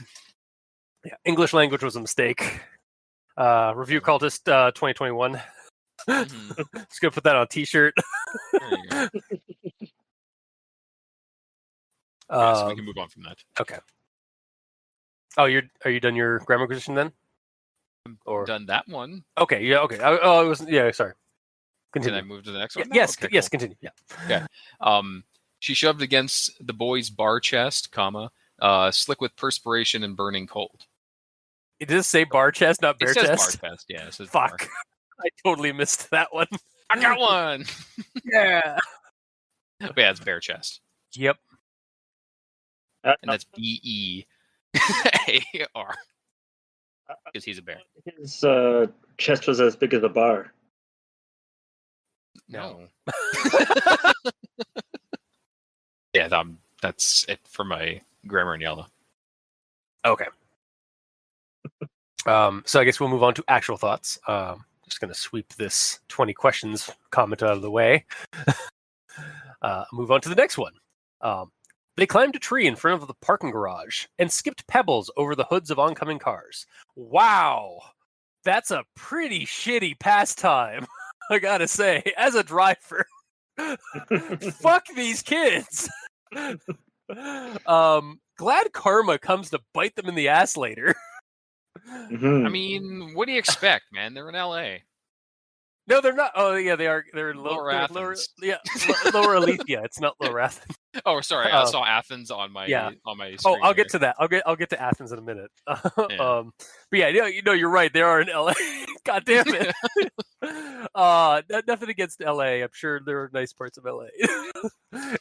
Yeah, English language was a mistake. Review Cultist 2021. Mm-hmm. Just gonna put that on a t-shirt. There you go. So we can move on from that. Okay. Oh, are you done your grammar acquisition then? Or done that one? Okay. Yeah. Okay. Oh, it was. Yeah. Sorry. Continue. Can I move to the next one? Yes. Okay, yes. cool. Continue. Yeah. Okay. She shoved against the boy's bar chest, slick with perspiration and burning cold. It does say bar chest, not bear it says chest. Bar chest. Yeah. It says Fuck. Bar. I totally missed that one. I got one. Yeah. But yeah, it's bare chest. Yep. And that's BEAR. Because he's a bear. His chest was as big as a bar. No. Yeah, that's it for my grammar in yellow. Okay. So I guess we'll move on to actual thoughts. Just going to sweep this 20 questions comment out of the way. Move on to the next one. They climbed a tree in front of the parking garage and skipped pebbles over the hoods of oncoming cars. Wow. That's a pretty shitty pastime, I gotta say, as a driver. Fuck these kids. Glad karma comes to bite them in the ass later. Mm-hmm. I mean, what do you expect, man? They're in LA. No, they're not. Oh, yeah, they are. They're Lower Athens. Lower Aletheia. It's not Lower Athens. Oh, sorry, I saw Athens on my on my. Oh, I'll get here. to that. I'll get to Athens in a minute. But yeah, you're right. They are in LA. God damn it. Nothing against LA. I'm sure there are nice parts of LA.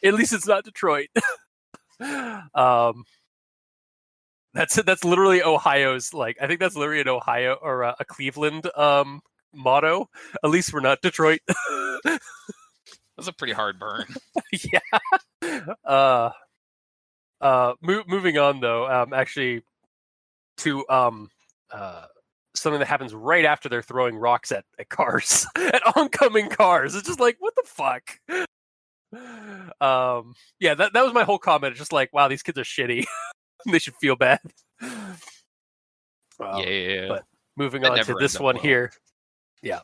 At least it's not Detroit. That's literally Ohio's. I think that's literally an Ohio or a Cleveland motto. At least we're not Detroit. That's a pretty hard burn. Yeah. Moving on though, actually to something that happens right after they're throwing rocks at cars, at oncoming cars. It's just like, what the fuck? Yeah, that was my whole comment. It's just like, wow, these kids are shitty. They should feel bad. Yeah. But moving on to this one here. Yeah.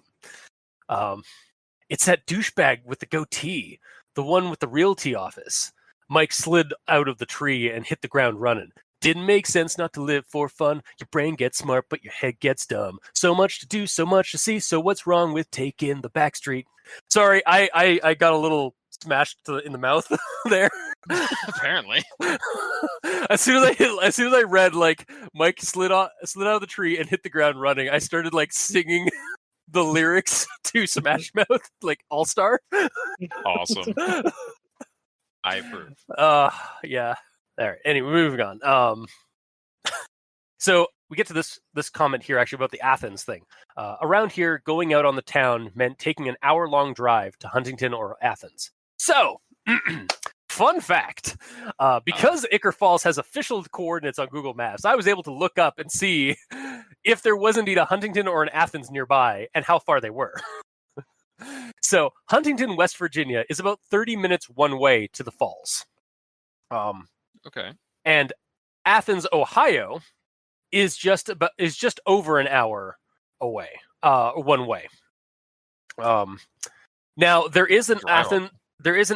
It's that douchebag with the goatee, the one with the realty office. Mike slid out of the tree and hit the ground running. Didn't make sense not to live for fun. Your brain gets smart, but your head gets dumb. So much to do, so much to see. So what's wrong with taking the back street? Sorry, I got a little smashed in the mouth there. Apparently. As soon as I read Mike slid out of the tree and hit the ground running, I started singing the lyrics to Smash Mouth, All Star. Awesome. I approve. Yeah. All right. Anyway, moving on. So we get to this comment here actually about the Athens thing. Around here, going out on the town meant taking an hour-long drive to Huntington or Athens. So, fun fact, because Ichor Falls has official coordinates on Google Maps, I was able to look up and see if there was indeed a Huntington or an Athens nearby and how far they were. So, Huntington, West Virginia is about 30 minutes one way to the falls. Okay. And Athens, Ohio is just over an hour away, one way. Now there is an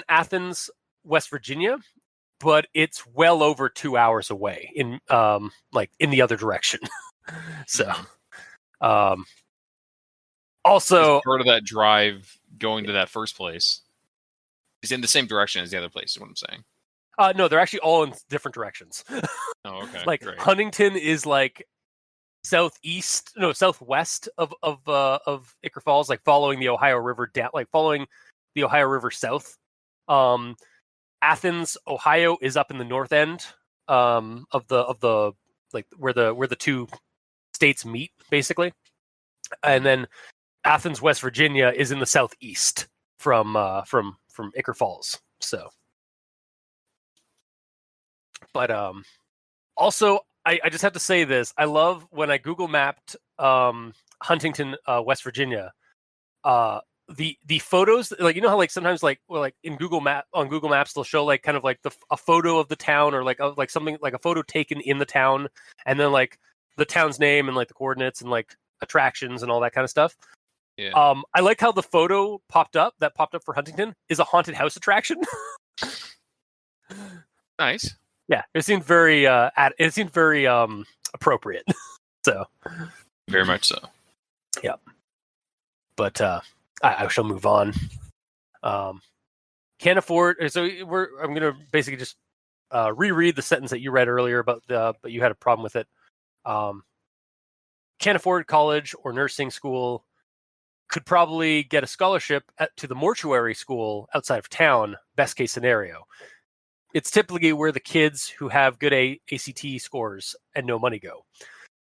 Athens, West Virginia, but it's well over 2 hours away in in the other direction. So, also it's part of that drive going to that first place is in the same direction as the other place. Is what I'm saying. No, they're actually all in different directions. Oh, okay. Great. Huntington is southwest of Ichor Falls, following the Ohio River down, following the Ohio River south. Athens, Ohio is up in the north end of the where the two states meet, basically. And then Athens, West Virginia is in the southeast from Ichor Falls. So But also, I just have to say this. I love when I Google mapped Huntington, West Virginia. The photos, like, you know how like sometimes like in Google Maps they'll show like kind of like a photo of the town, or like something like a photo taken in the town, and then like the town's name and like the coordinates and like attractions and all that kind of stuff. Yeah. I like how the photo popped up for Huntington is a haunted house attraction. Nice. Yeah, it seemed very appropriate. So very much so. Yeah, but I shall move on. Can't afford. So I'm gonna basically just reread the sentence that you read earlier about but you had a problem with it. Can't afford college or nursing school. Could probably get a scholarship to the mortuary school outside of town. Best case scenario. It's typically where the kids who have good ACT scores and no money go.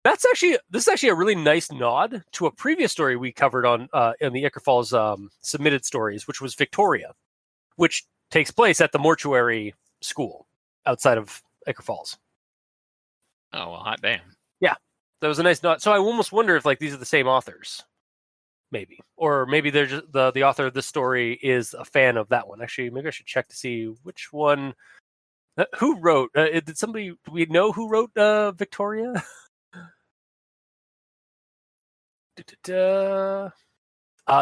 This is actually a really nice nod to a previous story we covered on in the Ichor Falls submitted stories, which was Victoria, which takes place at the mortuary school outside of Ichor Falls. Oh, well, hot damn. Yeah, that was a nice nod. So I almost wonder if like these are the same authors, maybe, or maybe they're just the author of this story is a fan of that one. Actually, maybe I should check to see which one. Who wrote? Did somebody? Do we know who wrote Victoria?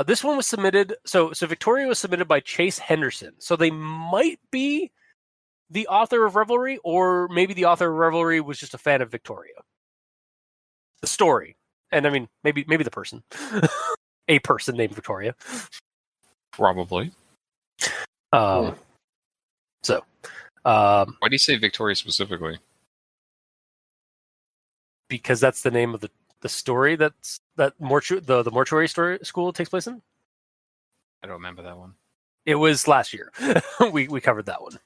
This one was submitted. So Victoria was submitted by Chase Henderson. So they might be the author of Revelery, or maybe the author of Revelery was just a fan of Victoria. The story, and I mean maybe the person, a person named Victoria, probably. So, why do you say Victoria specifically? Because that's the name of the story the mortuary school takes place in. I don't remember that one. It was last year. we covered that one.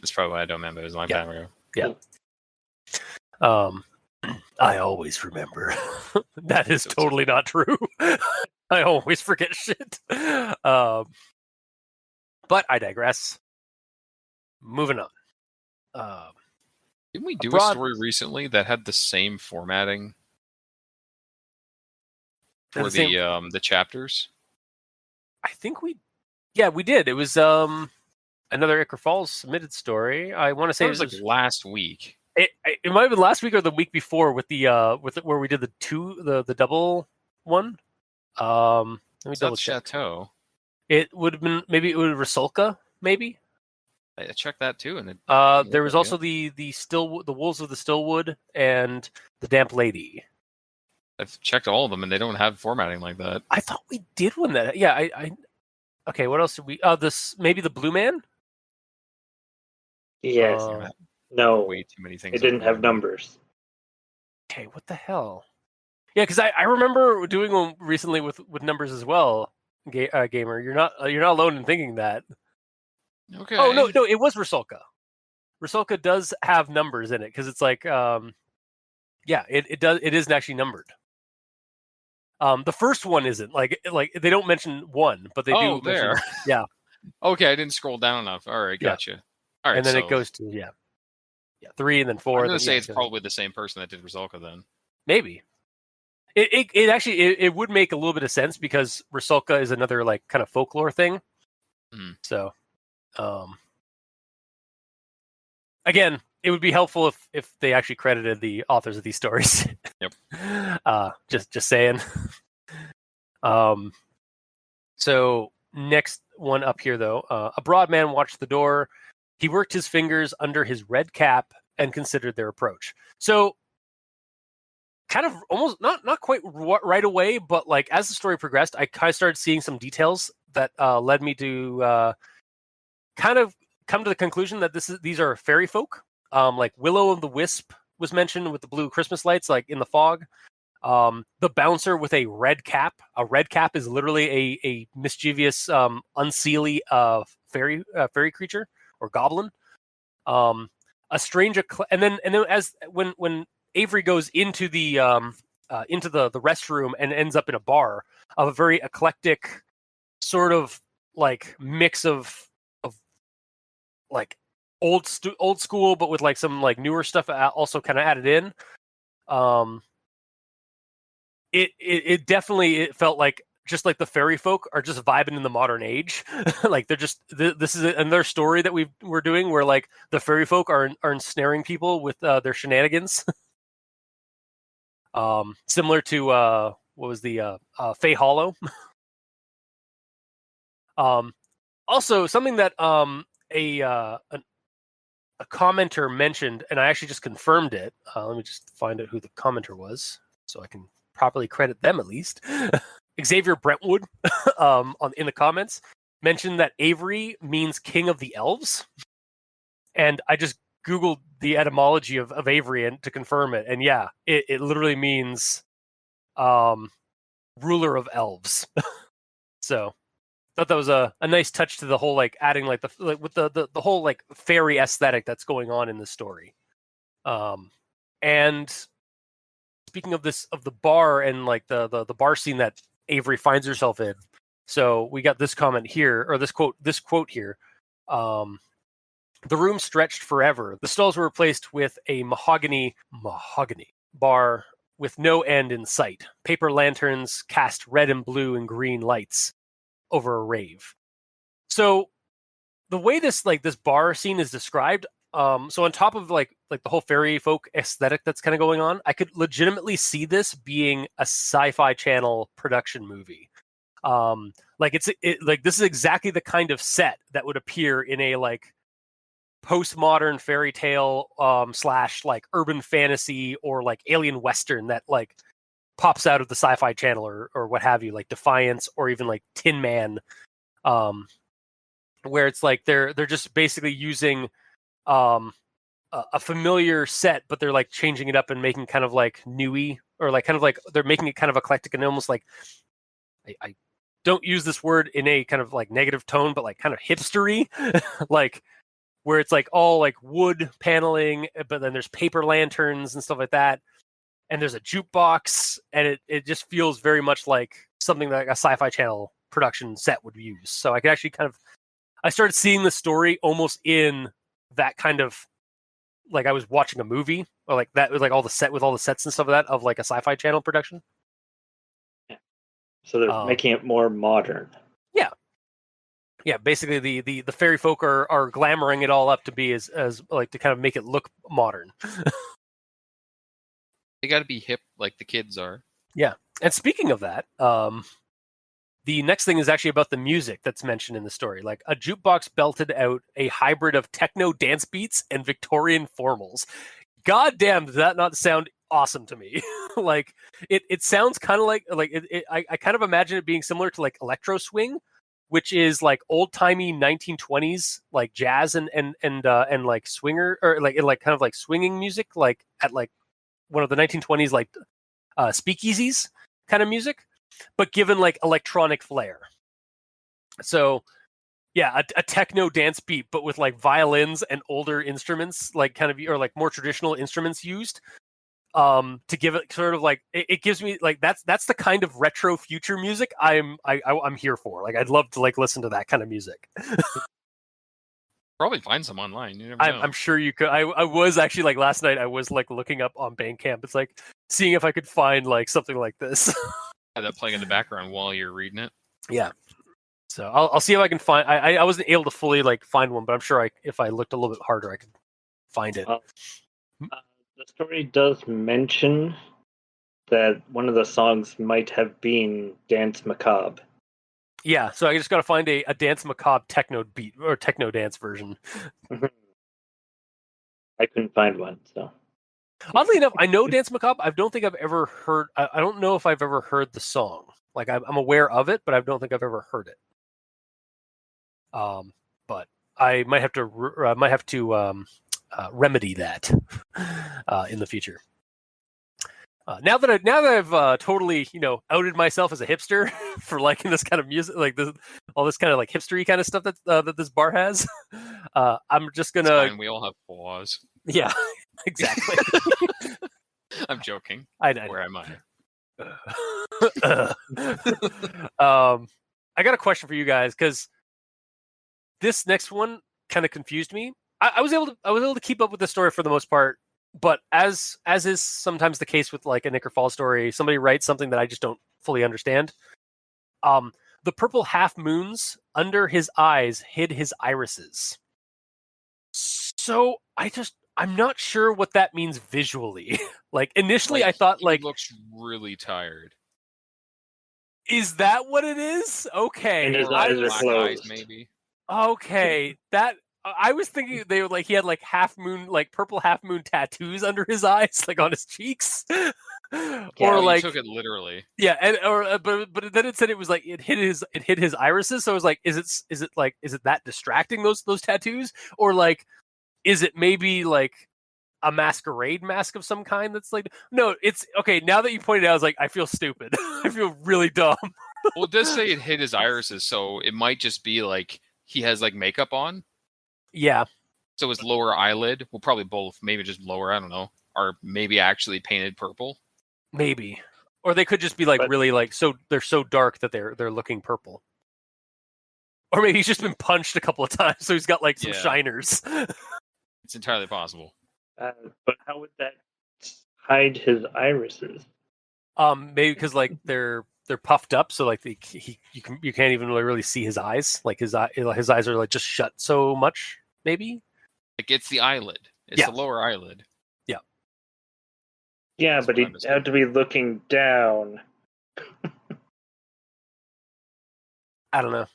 That's probably why I don't remember. It was a long time ago. Yeah. I always remember. That is totally not true. I always forget shit. But I digress. Moving on. Didn't we do a story recently that had the same formatting for the chapters? I think we did. It was another Ichor Falls submitted story. I want to say it was like last week. It might have been last week or the week before with where we did the double one. Let me double check. Chateau. It would have been maybe it was Rusalka, maybe. I checked that too, and there was also the Wolves of the Stillwood and the Damp Lady. I've checked all of them, and they don't have formatting like that. I thought we did one that. Yeah, I okay. What else did we? This maybe the Blue Man. Yes. No. Way too many things. It didn't have numbers. Okay, what the hell? Yeah, because I remember doing one recently with numbers as well. Gamer, you're not alone in thinking that. Okay. Oh no, it was Rusalka. Rusalka does have numbers in it because it's like, it does. It isn't actually numbered. The first one isn't like they don't mention one, but they do. Oh, there. Mention, yeah. Okay, I didn't scroll down enough. All right, gotcha. Yeah. All right, and then it goes to 3 and then 4. I'm gonna say it's probably the same person that did Rusalka then. Maybe. It actually it would make a little bit of sense because Rusalka is another like kind of folklore thing. Mm. So, again, it would be helpful if they actually credited the authors of these stories. Yep. Just saying. So next one up here though, a broad man watched the door. He worked his fingers under his red cap and considered their approach. So, kind of almost not quite right away, but like as the story progressed, I kind of started seeing some details that led me to kind of come to the conclusion that these are fairy folk. Like Willow of the Wisp was mentioned with the blue Christmas lights, like in the fog. The bouncer with a red cap. A red cap is literally a mischievous, unseelie fairy creature or goblin. A strange, and then as when Avery goes into the restroom and ends up in a bar of a very eclectic sort of like mix of like old school, but with like some like newer stuff also kind of added in. It definitely felt like just like the fairy folk are just vibing in the modern age. Like they're just this is another story that we're doing where like the fairy folk are ensnaring people with their shenanigans. Similar to what was the Fey Hollow. Also something that a commenter mentioned, and I actually just confirmed it. Let me just find out who the commenter was, so I can properly credit them at least. Xavier Brentwood, in the comments, mentioned that Avery means King of the Elves, and I just Googled the etymology of Avery and to confirm it, and yeah, it literally means ruler of elves. So thought that was a nice touch to the whole like adding like with the whole like fairy aesthetic that's going on in the story. And speaking of the bar and like the bar scene that Avery finds herself in, so we got this comment here, or this quote here. The room stretched forever. The stalls were replaced with a mahogany bar with no end in sight. Paper lanterns cast red and blue and green lights over a rave. So the way this bar scene is described, so on top of like the whole fairy folk aesthetic that's kind of going on, I could legitimately see this being a Sci-Fi Channel production movie. Like this is exactly the kind of set that would appear in a like postmodern fairy tale / like urban fantasy or like alien western that like pops out of the Sci-Fi Channel or what have you, like Defiance or even like Tin Man, where it's like they're just basically using a familiar set, but they're like changing it up and making kind of like newy, or like kind of like they're making it kind of eclectic and almost like I don't use this word in a kind of like negative tone, but like kind of hipstery, like where it's like all like wood paneling, but then there's paper lanterns and stuff like that. And there's a jukebox, and it just feels very much like something like a Sci-Fi Channel production set would use. So I could actually I started seeing the story almost in that kind of, like I was watching a movie, or like that was like all the sets and stuff of that of like a Sci-Fi Channel production. Yeah. So they're making it more modern. Yeah. Yeah, basically the fairy folk are glamoring it all up to be as like to kind of make it look modern. They got to be hip like the kids are. Yeah. And speaking of that, the next thing is actually about the music that's mentioned in the story. Like a jukebox belted out a hybrid of techno dance beats and Victorian formals. God damn, does that not sound awesome to me? Like it sounds kind of like I kind of imagine it being similar to like electro swing, which is like old timey 1920s like jazz and like swinger, or like kind of like swinging music, like at like one of the 1920s like speakeasies kind of music, but given like electronic flair. So yeah, a techno dance beat, but with like violins and older instruments, like kind of, or like more traditional instruments used, to give it sort of like it gives me like that's the kind of retro future music I'm here for. Like I'd love to like listen to that kind of music. Probably find some online. You never know. I'm sure you could. I was actually like last night I was like looking up on Bandcamp. It's like seeing if I could find like something like this. Have that playing in the background while you're reading it. Yeah. So I'll see if I can find. I wasn't able to fully like find one, but I'm sure if I looked a little bit harder, I could find it. The story does mention that one of the songs might have been Dance Macabre. Yeah, so I just got to find a Dance Macabre techno beat or techno dance version. I couldn't find one, so. Oddly enough, I know Dance Macabre. I don't think I've ever heard. I don't know if I've ever heard the song. Like I'm aware of it, but I don't think I've ever heard it. But I might have to remedy that in the future. Now that I've totally outed myself as a hipster for liking this kind of music, like all this kind of like hipstery kind of stuff that this bar has, I'm just gonna. It's fine. We all have flaws. Yeah, exactly. I'm joking. I know. Where am I? I got a question for you guys, because this next one kind of confused me. I was able to keep up with the story for the most part, but as is sometimes the case with like a Ichor Falls story, somebody writes something that I just don't fully understand. The purple half moons under his eyes hid his irises. So I'm not sure what that means visually. Like initially I thought he looks really tired. Is that what it is? Okay. And his eyes are closed. Maybe. Okay. That I was thinking they were like he had like half moon, like purple half moon tattoos under his eyes, like on his cheeks. Or like you took it literally. Yeah, and but then it said it was like it hit his irises. So I was like, is it that distracting those tattoos, or like is it maybe like a masquerade mask of some kind? That's like no, it's okay. Now that you pointed it out, I was like, I feel stupid. I feel really dumb. Well, it does say it hit his irises, so it might just be like he has like makeup on. Yeah. So his lower eyelid, well, probably both, maybe just lower, I don't know, or maybe actually painted purple. Maybe. Or they could just be like really like so they're so dark that they're looking purple. Or maybe he's just been punched a couple of times, so he's got like some shiners. It's entirely possible. But how would that hide his irises? Maybe because like they're puffed up, so like you can't even really see his eyes. Like his eyes are like just shut so much. Maybe. Like it's the eyelid. It's the lower eyelid. Yeah. Yeah, but he'd have to be looking down. I don't know.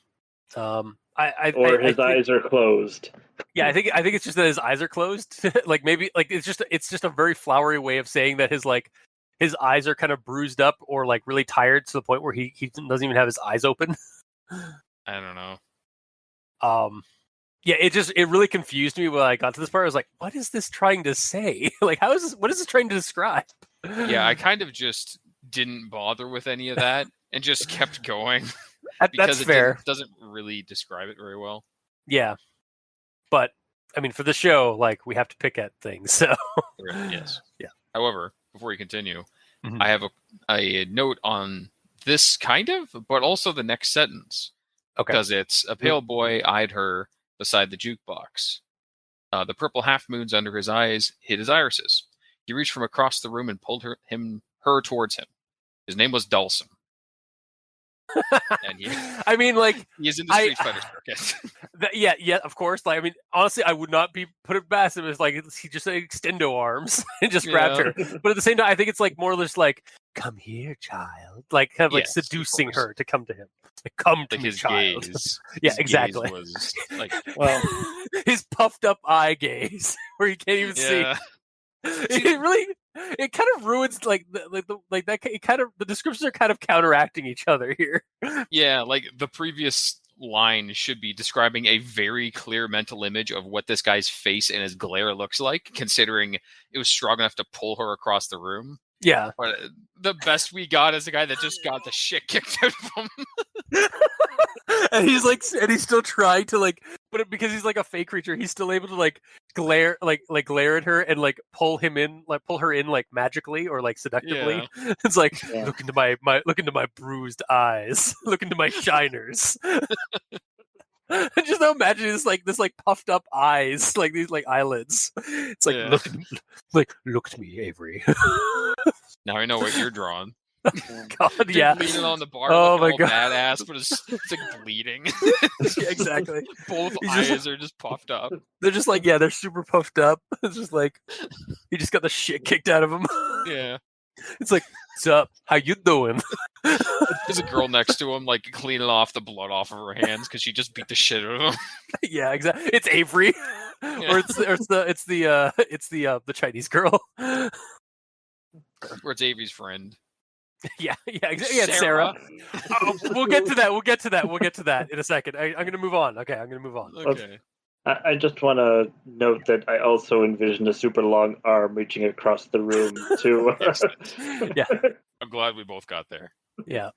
His eyes are closed. Yeah, I think it's just that his eyes are closed. Like maybe like it's just a very flowery way of saying that his eyes are kind of bruised up or like really tired to the point where he doesn't even have his eyes open. I don't know. Yeah, it really confused me when I got to this part. I was like, what is this trying to say? Like, what is this trying to describe? Yeah, I kind of just didn't bother with any of that and just kept going. Because that's fair. It doesn't really describe it very well. Yeah. But, I mean, for the show, like, we have to pick at things, so... Yes. Yeah. However, before you continue, I have a note on this kind of, but also the next sentence. Okay. Because it's, a pale boy eyed her beside the jukebox. The purple half moons under his eyes hid his irises. He reached from across the room and pulled her towards him. His name was Dulcim. And I mean, like he's in the Street Fighter circuit. Yeah, of course. Like, I mean, honestly, I would not be put it past him. It's like he just like, extendo arms and just grabbed her. But at the same time, I think it's like more or less like, "Come here, child," like kind of like seducing her to come to him. Like, come to me, child. Gaze, yeah, exactly. Gaze was like, well, his puffed up eye gaze, where you can't even see. It kind of ruins like that. It kind of the descriptions are kind of counteracting each other here. Yeah, like the previous line should be describing a very clear mental image of what this guy's face and his glare looks like, considering it was strong enough to pull her across the room. Yeah, but the best we got is a guy that just got the shit kicked out of him. And he's still trying to like, but because he's like a fake creature, he's still able to like glare at her and like pull her in like magically or like seductively. Yeah. It's like look into my bruised eyes, look into my shiners. Just imagine this puffed up eyes, like these like eyelids. It's like look at me, Avery. Now I know what you're drawing. God, dude, yeah. Leaning on the bar, my God, badass, but it's like bleeding. Yeah, exactly. Both eyes are just puffed up. They're just like, they're super puffed up. It's just like he just got the shit kicked out of him. Yeah. It's like, what's up? How you doing? There's a girl next to him, like cleaning off the blood off of her hands because she just beat the shit out of him. Yeah, exactly. It's Avery, or it's the Chinese girl, or it's Avery's friend. Yeah, exactly. Yeah, Sarah. We'll get to that in a second. I'm going to move on. Okay, I'm going to move on. Okay. I just want to note that I also envisioned a super long arm reaching across the room too. Yeah, I'm glad we both got there. Yeah,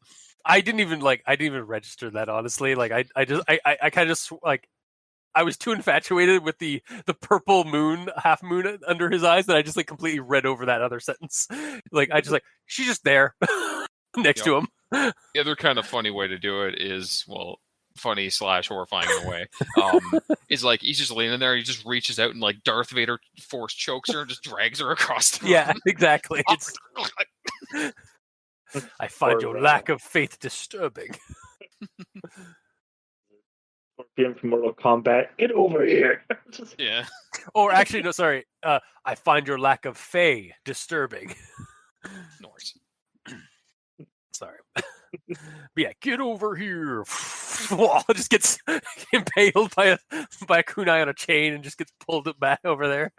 I didn't even register that, honestly. Like I kind of just like I was too infatuated with the purple moon, half moon under his eyes that I just like completely read over that other sentence. Like I just like she's just there next to him. The other kind of funny way to do it is, well, funny / horrifying in a way. Is like he's just leaning there. He just reaches out and like Darth Vader force chokes her and just drags her across the room. Yeah, exactly. I find your lack of faith disturbing. Scorpion from Mortal Kombat, get over here. Yeah. Or actually, no, sorry. I find your lack of fae disturbing. Norse. Sorry. But yeah, get over here. Just gets impaled by a kunai on a chain and just gets pulled back over there.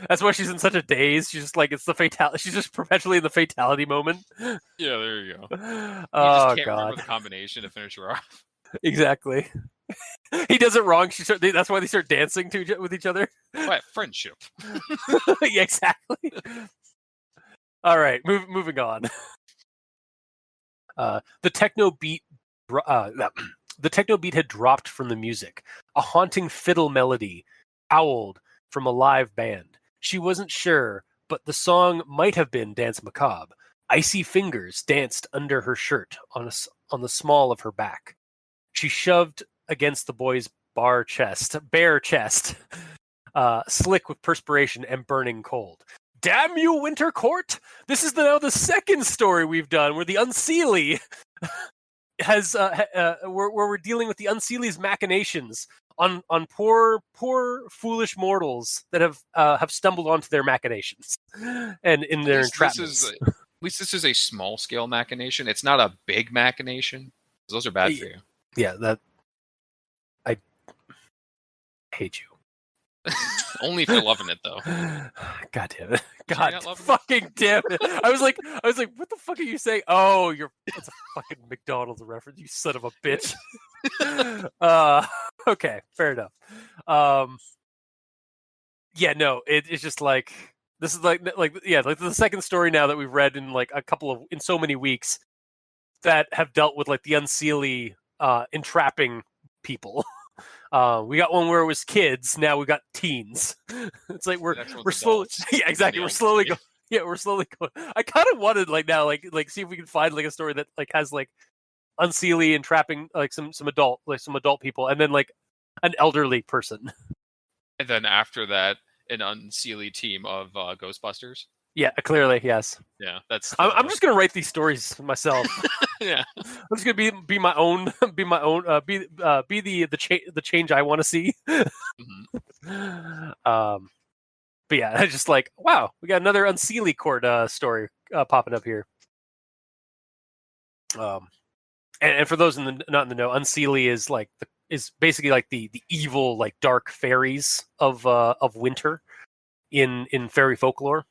That's why she's in such a daze. She's just like, it's the fatality. She's just perpetually in the fatality moment. Yeah, there you go. Oh, just can't God. remember the combination to finish her off. Exactly. He does it wrong. That's why they start dancing with each other. What? Friendship. Yeah, exactly. All right, moving on. The techno beat had dropped from the music. A haunting fiddle melody howled from a live band. She wasn't sure, but the song might have been Dance Macabre. Icy fingers danced under her shirt on the small of her back. She shoved against the boy's bare chest, slick with perspiration and burning cold. Damn you, Winter Court! This is now the second story we've done where the Unseelie has where we're dealing with the Unseelie's machinations on poor foolish mortals that have stumbled onto their machinations and in their entrapments. At least this is a small scale machination. It's not a big machination. Those are bad for you. Yeah, that I hate you. Only if you're loving it, though. God damn it! God fucking damn it! I was like, what the fuck are you saying? Oh, that's a fucking McDonald's reference, you son of a bitch. Okay, fair enough. Yeah, no, it's just like this is like the second story now that we've read in like in so many weeks that have dealt with like the Unseelie entrapping people. We got one where it was kids. Now we got teens. It's like we're slowly. Yeah, exactly. We're slowly going. Yeah, we're slowly going. I kind of wanted like now like see if we can find like a story that like has like Unseelie entrapping like some adult people, and then like an elderly person. And then after that, an Unseelie team of Ghostbusters. Yeah, clearly, yes. Yeah, that's. I'm just gonna write these stories myself. Yeah, I'm just gonna be my own, be the change I want to see. Mm-hmm. But yeah, I just like, wow, we got another Unseelie Court story popping up here. And for those not in the know, Unseelie is basically like the evil like dark fairies of winter in fairy folklore.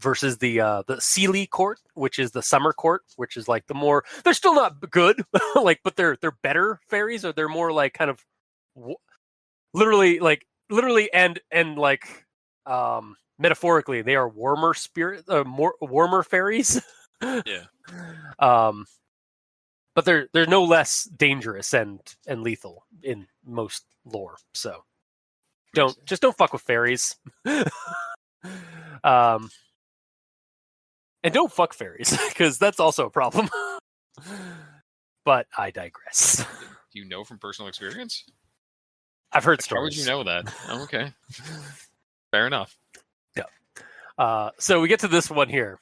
Versus the Seelie Court, which is the summer court, which is like the more they're still not good, like but they're better fairies, or they're more like kind of literally and like metaphorically they are warmer more warmer fairies. Yeah. But they're no less dangerous and lethal in most lore. So don't fuck with fairies. And don't fuck fairies, because that's also a problem. But I digress. Do you know from personal experience? I've heard stories. How would you know that? Oh, okay. Fair enough. Yeah. So we get to this one here.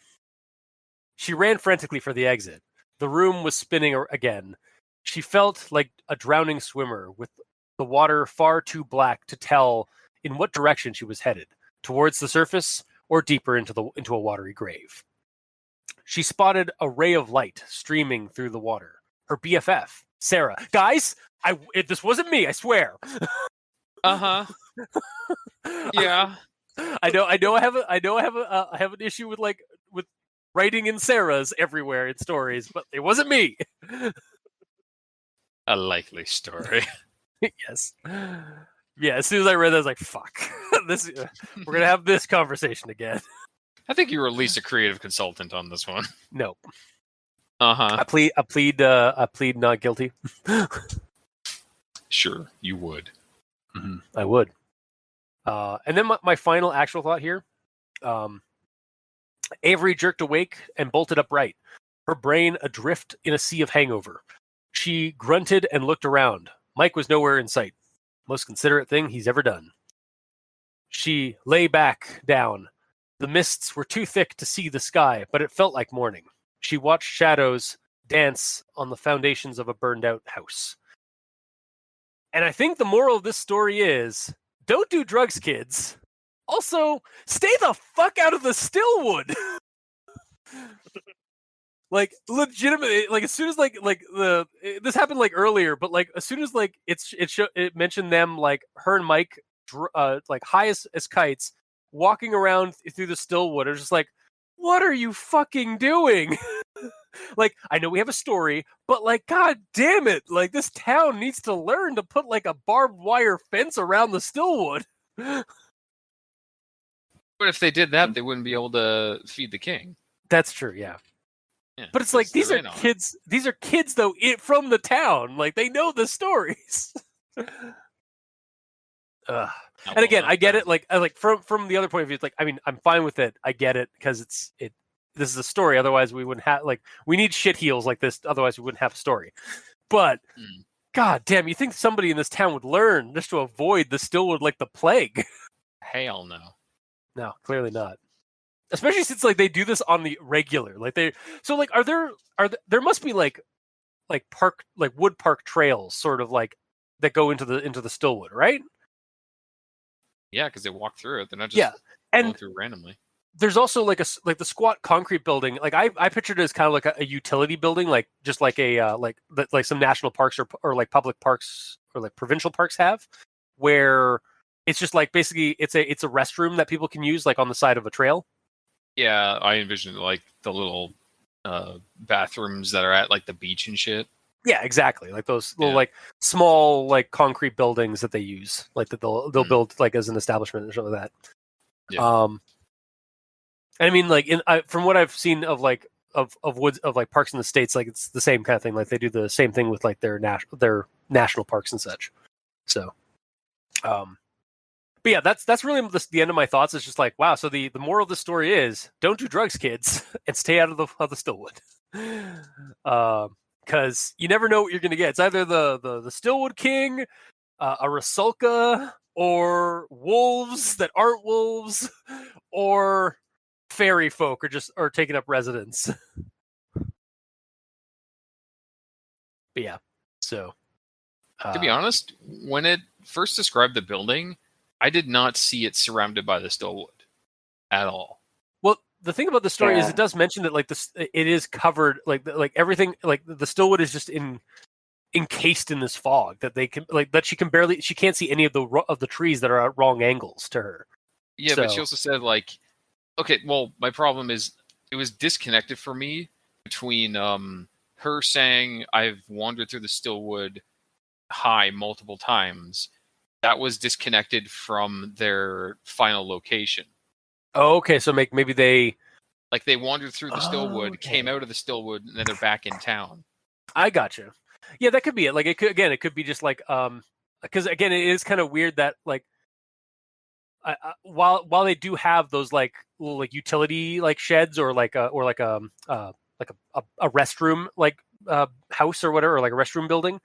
She ran frantically for the exit. The room was spinning again. She felt like a drowning swimmer, with the water far too black to tell in what direction she was headed, towards the surface or deeper into a watery grave. She spotted a ray of light streaming through the water. Her BFF, Sarah. Guys, this wasn't me, I swear. Uh-huh. Yeah. I know. I have an issue with writing in Sarah's everywhere in stories, but it wasn't me. A likely story. Yes. Yeah. As soon as I read that, I was like, "Fuck! We're gonna have this conversation again." I think you were at least a creative consultant on this one. No. Uh-huh. I plead not guilty. Sure, you would. Mm-hmm. I would. And then my final actual thought here. Avery jerked awake and bolted upright, her brain adrift in a sea of hangover. She grunted and looked around. Mike was nowhere in sight. Most considerate thing he's ever done. She lay back down. The mists were too thick to see the sky, but it felt like morning. She watched shadows dance on the foundations of a burned-out house. And I think the moral of this story is, don't do drugs, kids. Also, stay the fuck out of the Stillwood. Like, legitimately, like, as soon as, this happened, like, earlier, but, like, as soon as, like, it mentioned them, like, her and Mike, like, high as kites, walking around through the Stillwood, I was just like, what are you fucking doing? Like, I know we have a story, but, like, god damn it, like, this town needs to learn to put, like, a barbed wire fence around the Stillwood. But if they did that, they wouldn't be able to feed the king. That's true, yeah. But it's like, these are kids though, from the town. Like, they know the stories. And again, I get it. Like, from the other point of view, it's like, I mean, I'm fine with it. I get it because this is a story. Otherwise, we wouldn't have, like, we need shit heels like this. Otherwise, we wouldn't have a story. But god damn, you think somebody in this town would learn just to avoid the Stillwood like the plague? Hell no. No, clearly not. Especially since, like, they do this on the regular. Like, there must be like wood park trails sort of like that go into the Stillwood, right? Yeah, because they walk through it. They're not just going through randomly. There's also like the squat concrete building. Like, I pictured it as kind of like a utility building, like just like a like some national parks or like public parks or like provincial parks have, where it's just like basically it's a restroom that people can use like on the side of a trail. Yeah, I envision like the little bathrooms that are at like the beach and shit. Yeah, exactly. Like those little like small like concrete buildings that they use, like that they'll build like as an establishment or something like that. Yeah. I mean, like from what I've seen of like of woods of like parks in the States, like it's the same kind of thing. Like they do the same thing with like their national parks and such. So, but yeah, that's really the end of my thoughts. It's just like, wow. So the moral of the story is, don't do drugs, kids, and stay out of the Stillwood. Because you never know what you're going to get. It's either the Stillwood King, a Rusalka, or wolves that aren't wolves, or fairy folk are taking up residence. But yeah, so to be honest, when it first described the building, I did not see it surrounded by the Stillwood at all. Well, the thing about the story is it does mention that like this, it is covered like everything, like the Stillwood is just encased in this fog that they can like that she can't see any of the trees that are at wrong angles to her. Yeah, but she also said like, okay, well, my problem is it was disconnected for me between her saying I've wandered through the Stillwood High multiple times. That was disconnected from their final location. Oh, okay. So maybe they wandered through the Stillwood, came out of the Stillwood, and then they're back in town. I gotcha. Yeah, that could be it. Like it could be just like because again, it is kind of weird that like while they do have those like little like utility like sheds or like a restroom like house or whatever, or like a restroom building.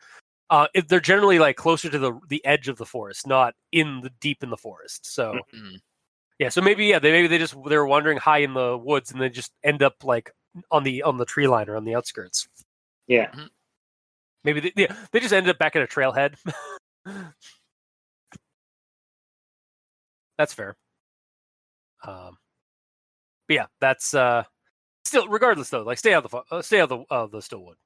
They're generally like closer to the edge of the forest, not deep in the forest. So, yeah. So maybe they're wandering high in the woods and they just end up like on the tree line or on the outskirts. Yeah. Maybe they just ended up back at a trailhead. That's fair. But yeah, that's still regardless though. Like stay out of the Stillwood.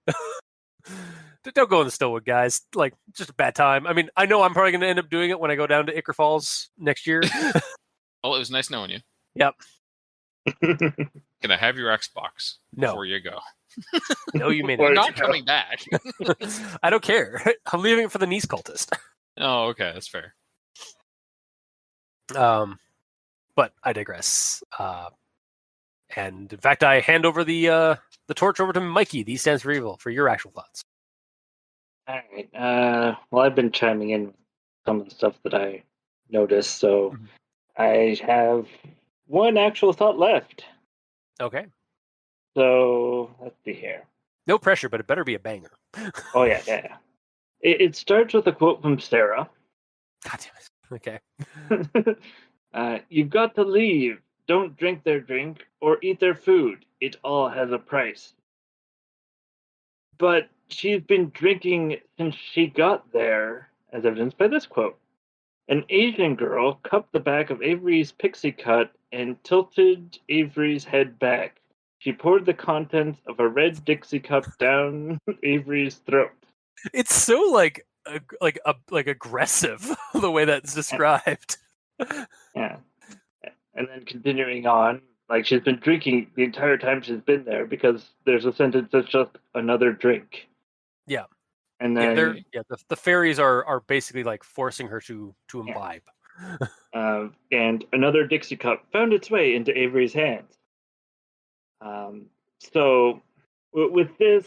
Don't go in the Stillwood, guys. Like, just a bad time. I mean, I know I'm probably going to end up doing it when I go down to Ichor Falls next year. Well, it was nice knowing you. Yep. Can I have your Xbox before you go? No, you may not. You're not coming back. I don't care. I'm leaving it for the Nice cultist. Oh, okay. That's fair. But I digress. And in fact, I hand over the torch over to Mikey. These stands for evil for your actual thoughts. All right. Well, I've been chiming in some of the stuff that I noticed, so I have one actual thought left. Okay. So let's see here. No pressure, but it better be a banger. Oh, yeah. It starts with a quote from Sarah. God damn it. Okay. You've got to leave. Don't drink their drink or eat their food. It all has a price. But she's been drinking since she got there, as evidenced by this quote. An Asian girl cupped the back of Avery's pixie cut and tilted Avery's head back. She poured the contents of a red Dixie cup down Avery's throat. It's so like aggressive the way that's described. Yeah. And then continuing on, like she's been drinking the entire time she's been there because there's a sentence that's just another drink. Yeah. And then the fairies are basically like forcing her to imbibe. And another Dixie cup found its way into Avery's hands. So with this,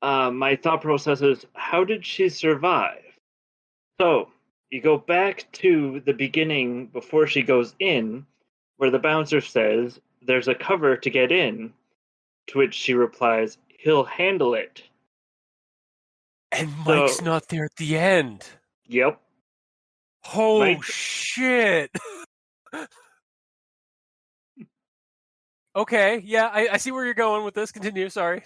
my thought process is, how did she survive? So you go back to the beginning before she goes in, where the bouncer says, "There's a cover to get in," to which she replies, "He'll handle it." And Mike's not there at the end. Yep. Oh, shit. Okay, yeah, I see where you're going with this. Continue, sorry.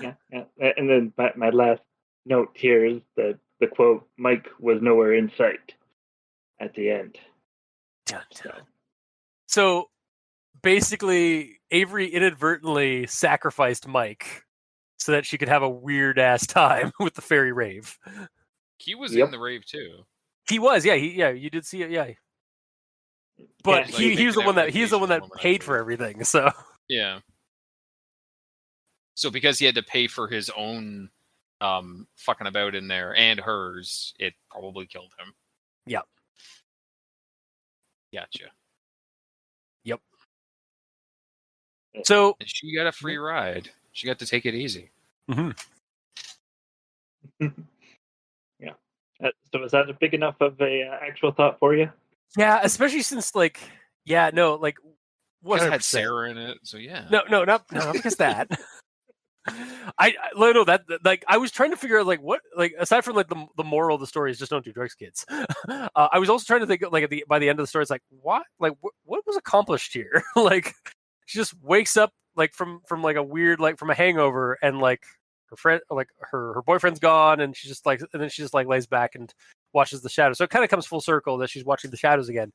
Yeah. And then my last note here is that the quote, "Mike was nowhere in sight," at the end. Dun, dun. So basically, Avery inadvertently sacrificed Mike so that she could have a weird ass time with the fairy rave. He was in the rave too. He was, yeah. You did see it, yeah. But yeah, he's the one that paid for everything. So yeah. So because he had to pay for his own fucking about in there and hers, it probably killed him. Yeah. Gotcha. Yep. So and she got a free ride. She got to take it easy. Mm-hmm. Yeah. So is that big enough of a actual thought for you? Yeah, especially since what had Sarah in it, so yeah. No, not because that. I was trying to figure out what aside from the moral of the story is just don't do drugs, kids. I was also trying to think by the end of the story, it's what was accomplished here? She just wakes up from a weird from a hangover, and her friend her boyfriend's gone, and she just lays back and watches the shadows. So it kind of comes full circle that she's watching the shadows again.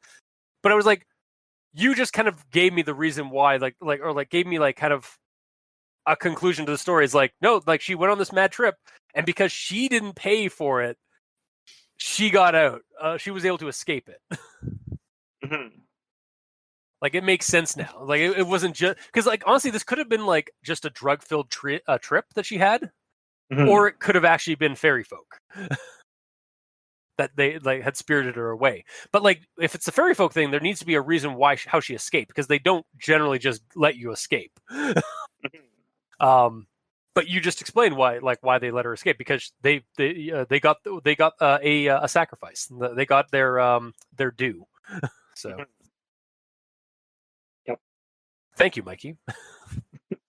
But I was you just kind of gave me the reason why, gave me kind of a conclusion to the story. Is no, she went on this mad trip, and because she didn't pay for it, she got out. She was able to escape it. Mm-hmm. It makes sense now. It wasn't just because honestly, this could have been just a drug-filled trip that she had, mm-hmm. or it could have actually been fairy folk that they had spirited her away. But if it's a fairy folk thing, there needs to be a reason how she escaped, because they don't generally just let you escape. But you just explained why they let her escape, because they got a sacrifice. They got their due. So. Yep. Thank you, Mikey.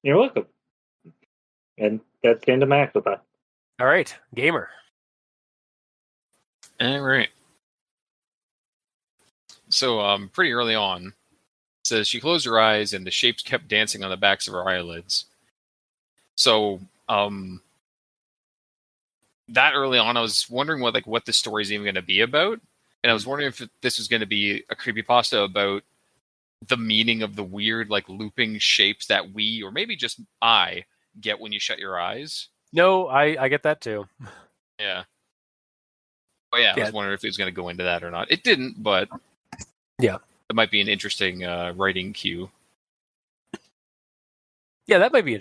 You're welcome. And that's the end of my Axel thought. All right, gamer. All right. So, pretty early on, it says she closed her eyes and the shapes kept dancing on the backs of her eyelids. So, that early on, I was wondering what the story is even going to be about, and I was wondering if this was going to be a creepypasta about the meaning of the weird looping shapes that we, or maybe just I, get when you shut your eyes. No, I get that too. Yeah. Oh yeah, I was wondering if it was going to go into that or not. It didn't, but yeah, it might be an interesting writing cue. Yeah, that might be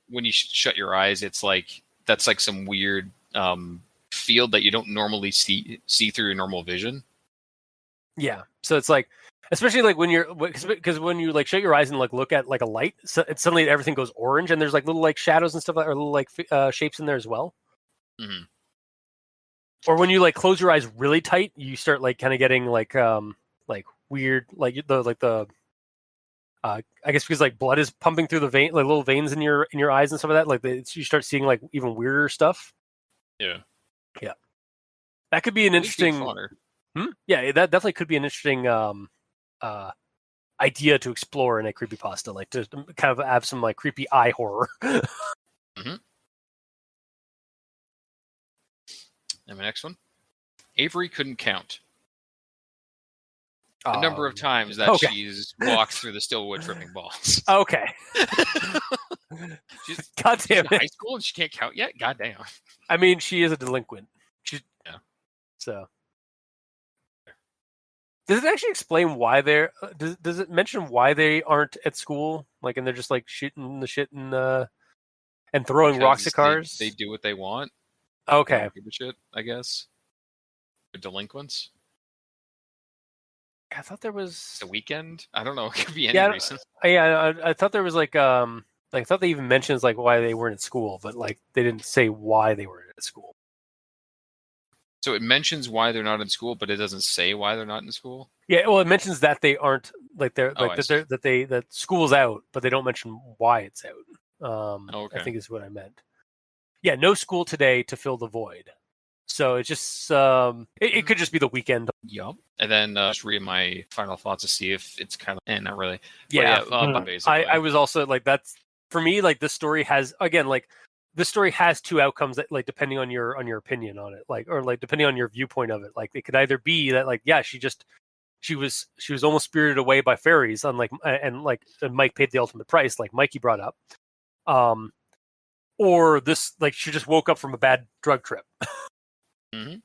when you shut your eyes, it's that's some weird field that you don't normally see through your normal vision. Yeah, so it's especially when you're, because when you shut your eyes and look at a light, so suddenly everything goes orange, and there's little shadows and stuff or little shapes in there as well. Mm-hmm. Or when you close your eyes really tight, you start kind of getting weird the I guess because like blood is pumping through the vein, like little veins in your eyes and stuff like that. Like you start seeing like even weirder stuff. Yeah. That could be an interesting. Yeah, that definitely could be an interesting idea to explore in a creepypasta, like to kind of have some like creepy eye horror. Mm-hmm. And my next one, Avery couldn't count the number of times that she's walked through the Stillwood tripping balls. Okay. she's in high school and she can't count yet? Goddamn. I mean, she is a delinquent. So. Does it actually explain why they're? Does it mention why they aren't at school? Like, and they're just like shooting the shit and throwing rocks at cars. They do what they want. Okay. They don't give a shit, I guess. They're delinquents. I thought there was it's a weekend. I don't know. It could be any reason. Yeah, I thought there was like I thought they even mentioned like why they weren't at school, but like they didn't say why they weren't at school. So it mentions why they're not in school, but it doesn't say why they're not in school. Yeah, well, it mentions that they aren't like that school's out, but they don't mention why it's out. I think is what I meant. Yeah, no school today to fill the void. So it's just it could just be the weekend. Yup. And then just read my final thoughts to see if it's kind of not really. Yeah, basically. I was also like that's for me like this story has again like. This story has two outcomes that, like, depending on your opinion on it, like, or like depending on your viewpoint of it, like, it could either be that, like, yeah, she was almost spirited away by fairies, unlike and Mike paid the ultimate price, like Mikey brought up, or this, like, she just woke up from a bad drug trip. Mm-hmm.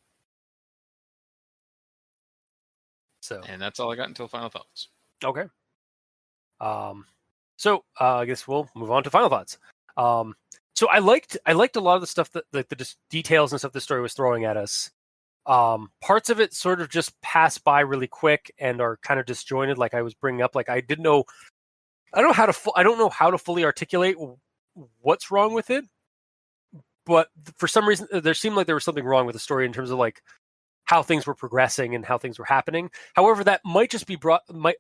So, and that's all I got until final thoughts. Okay. So I guess we'll move on to final thoughts. So I liked a lot of the stuff that like the details and stuff the story was throwing at us. Parts of it sort of just pass by really quick and are kind of disjointed. Like I was bringing up, like I don't know how to fully articulate what's wrong with it. But for some reason, there seemed like there was something wrong with the story in terms of like how things were progressing and how things were happening. However, that might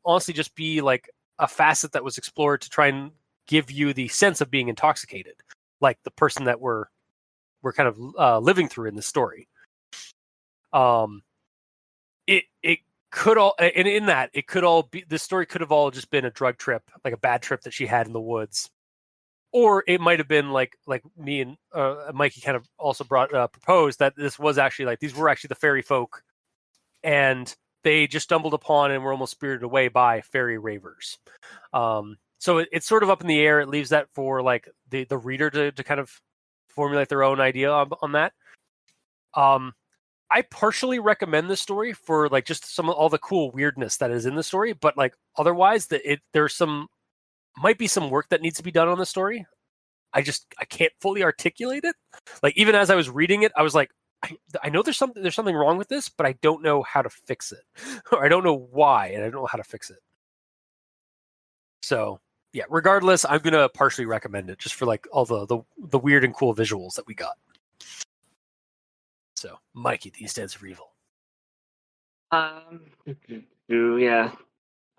honestly just be like a facet that was explored to try and give you the sense of being intoxicated. Like the person that we're kind of living through in the story. It could all, and in that it could all be, this story could have all just been a drug trip, like a bad trip that she had in the woods, or it might have been like me and Mikey kind of also proposed that this was actually like these were actually the fairy folk, and they just stumbled upon and were almost spirited away by fairy ravers. So it's sort of up in the air. It leaves that for like the reader to kind of formulate their own idea on that. I partially recommend this story for like just all the cool weirdness that is in the story, but like otherwise there's might be some work that needs to be done on the story. I can't fully articulate it. Like even as I was reading it, I was like, I know there's something wrong with this, but I don't know how to fix it, or I don't know why, and I don't know how to fix it. So. Yeah, regardless, I'm gonna partially recommend it just for like all the weird and cool visuals that we got. So, Mikey, the Instance of Evil. Yeah.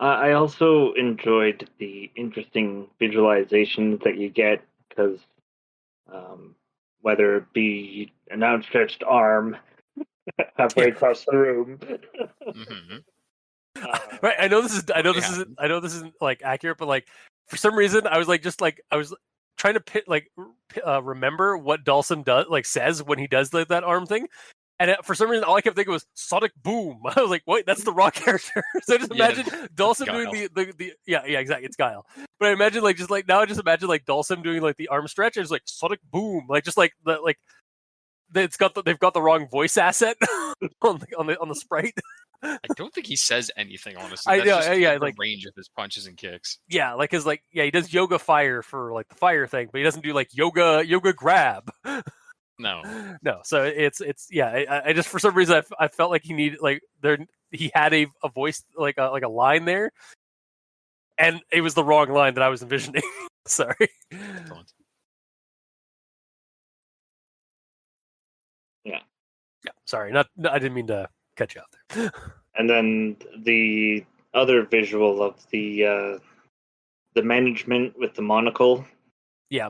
I also enjoyed the interesting visualizations that you get because whether it be an outstretched arm halfway across the room. Mm-hmm. Right, I know this isn't like accurate, but like for some reason I was trying to remember what Dhalsim does says when he does that arm thing, and for some reason all I kept thinking was Sonic Boom. I was like, wait, that's the Rock character. So I just imagine Dhalsim doing the exactly, it's Guile. But I imagine I just imagine like Dhalsim doing like the arm stretch and it's like Sonic Boom, like just like the like they've got the wrong voice asset on the sprite. I don't think he says anything, honestly. That's just the range of his punches and kicks. Yeah, like his he does yoga fire for like the fire thing, but he doesn't do like yoga grab. No. So it's I just for some reason I felt like he needed he had a voice like a line there, and it was the wrong line that I was envisioning. Sorry. Excellent. Yeah. Sorry, I didn't mean to cut you off there. And then the other visual of the the management with the monocle. Yeah.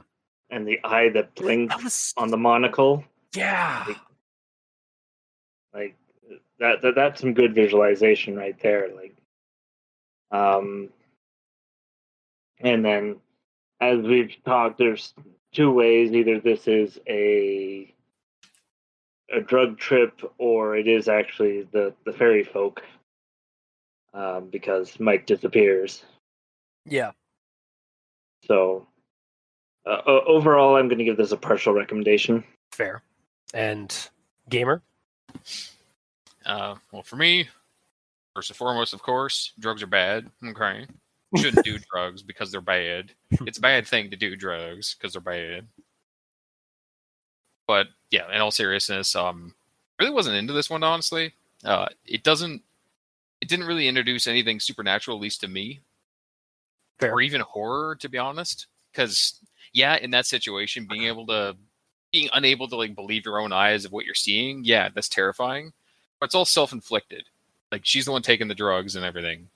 And the eye that blinked was... on the monocle. Yeah. Like that's some good visualization right there. Like, and then as we've talked, there's two ways. Either this is a drug trip, or it is actually the fairy folk, because Mike disappears. Yeah. So overall, I'm going to give this a partial recommendation. Fair. And Gamer? Well, for me, first and foremost, of course, drugs are bad. Okay. You shouldn't do drugs because they're bad. It's a bad thing to do drugs because they're bad. But yeah, in all seriousness, really wasn't into this one, honestly. It didn't really introduce anything supernatural, at least to me. Fair. Or even horror, to be honest. Because yeah, in that situation, being unable to like believe your own eyes of what you're seeing, yeah, that's terrifying. But it's all self-inflicted. Like, she's the one taking the drugs and everything.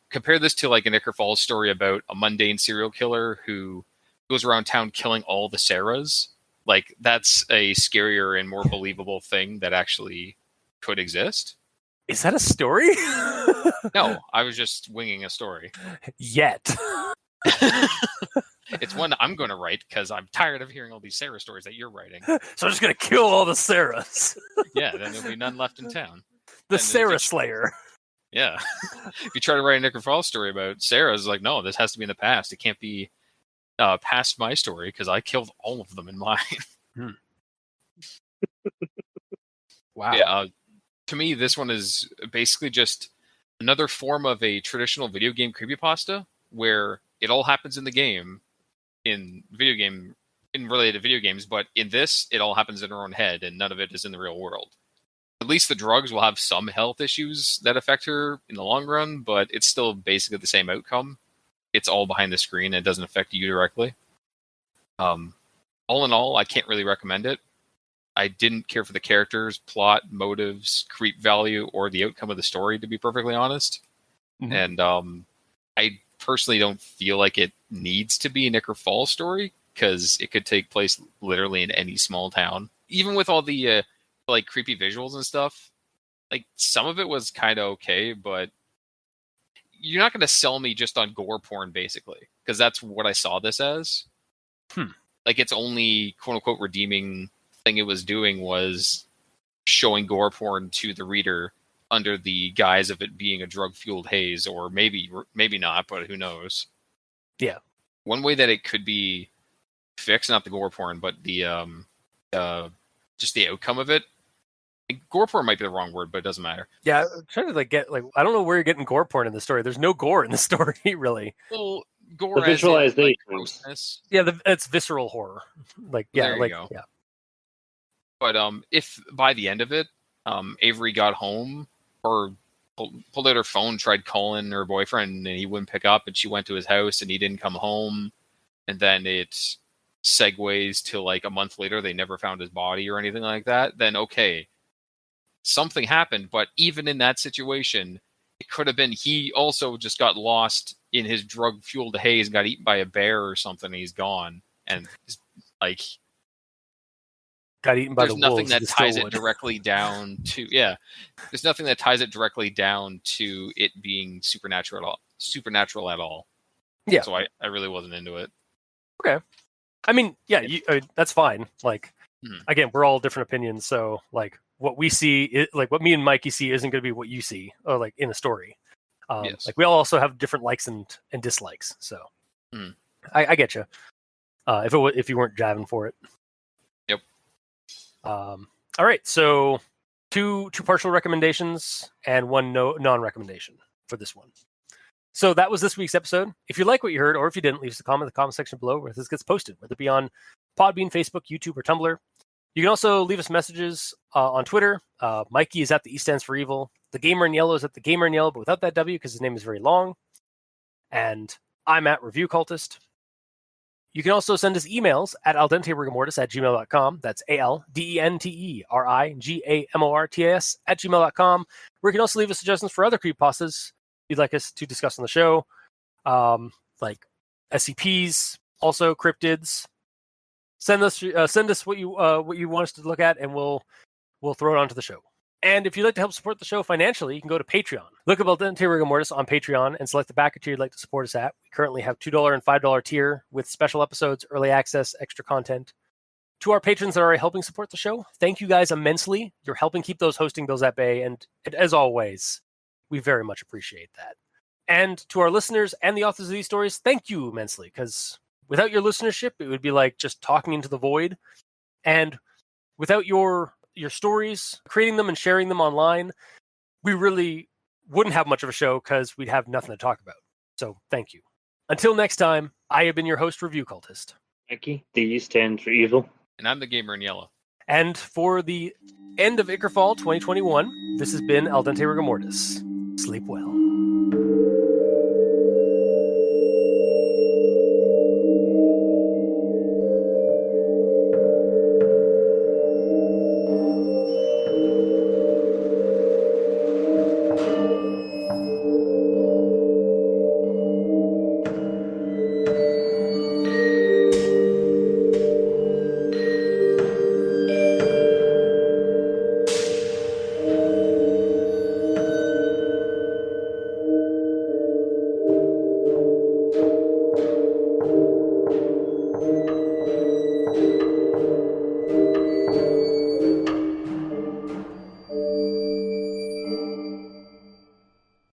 Compare this to like an Ichor Falls story about a mundane serial killer who goes around town killing all the Sarahs. Like, that's a scarier and more believable thing that actually could exist. Is that a story? No, I was just winging a story. Yet. It's one I'm going to write because I'm tired of hearing all these Sarah stories that you're writing. So I'm just going to kill all the Sarahs. Yeah, then there'll be none left in town. The Sarah Slayer. Yeah. If you try to write an Ichor Falls story about Sarah, it's like, no, this has to be in the past. It can't be past my story because I killed all of them in mine. Wow. Yeah. To me, this one is basically just another form of a traditional video game creepypasta where it all happens in the game, in related to video games, but in this, it all happens in her own head and none of it is in the real world. At least the drugs will have some health issues that affect her in the long run, but it's still basically the same outcome. It's all behind the screen and it doesn't affect you directly. All in all, I can't really recommend it. I didn't care for the characters, plot, motives, creep value, or the outcome of the story, to be perfectly honest. Mm-hmm. And I personally don't feel like it needs to be an Ichor Falls story, because it could take place literally in any small town. Even with all the like creepy visuals and stuff, like some of it was kind of okay, but you're not going to sell me just on gore porn, basically, because that's what I saw this as. Like, its only quote-unquote redeeming thing it was doing was showing gore porn to the reader under the guise of it being a drug-fueled haze, or maybe not, but who knows. Yeah. One way that it could be fixed, not the gore porn, but the just the outcome of it. Gore porn might be the wrong word, but it doesn't matter. Yeah, I'm trying to I don't know where you're getting gore porn in the story. There's no gore in the story, really. Well, gore, the visualization, like, grossness. Yeah, it's visceral horror. Like, yeah, there you go. Yeah. But if by the end of it, Avery got home or pulled out her phone, tried calling her boyfriend, and he wouldn't pick up, and she went to his house and he didn't come home, and then it segues to like a month later they never found his body or anything like that, then okay, something happened. But even in that situation, it could have been he also just got lost in his drug-fueled haze, got eaten by a bear or something, and he's gone. And like, got eaten by the wolves. There's nothing that ties it directly down to there's nothing that ties it directly down to it being supernatural at all. Yeah. So I really wasn't into it. Okay. I mean, yeah, that's fine. Like, again, we're all different opinions, so like what we see, like what me and Mikey see, isn't going to be what you see, or like in a story. Yes. Like, we all also have different likes and dislikes. So I get you. If you weren't jiving for it. Yep. All right. So two partial recommendations and one non-recommendation for this one. So that was this week's episode. If you like what you heard, or if you didn't, leave us a comment in the comment section below where this gets posted, whether it be on Podbean, Facebook, YouTube, or Tumblr. You can also leave us messages on Twitter. Mikey is at the E stands for evil. The Gamer in Yellow is at the Gamer in Yellow, but without that W because his name is very long. And I'm at Review Cultist. You can also send us emails at aldenterigamortis@gmail.com. That's ALDENTERIGAMORTAS@gmail.com. Where you can also leave us suggestions for other creepypastas you'd like us to discuss on the show. like SCPs, also cryptids. Send us what you want us to look at, and we'll throw it onto the show. And if you'd like to help support the show financially, you can go to Patreon. Look up Al Dente Rigor Mortis on Patreon and select the backer tier you'd like to support us at. We currently have $2 and $5 tier with special episodes, early access, extra content. To our patrons that are already helping support the show, thank you guys immensely. You're helping keep those hosting bills at bay, and as always, we very much appreciate that. And to our listeners and the authors of these stories, thank you immensely, because without your listenership, it would be like just talking into the void. And without your stories, creating them and sharing them online, we really wouldn't have much of a show because we'd have nothing to talk about. So thank you. Until next time, I have been your host, Review Cultist. Mikey, the E stands for evil. And I'm the gamer in yellow. And for the end of Ichor Fall 2021, this has been Al Dente Rigor Mortis. Sleep well.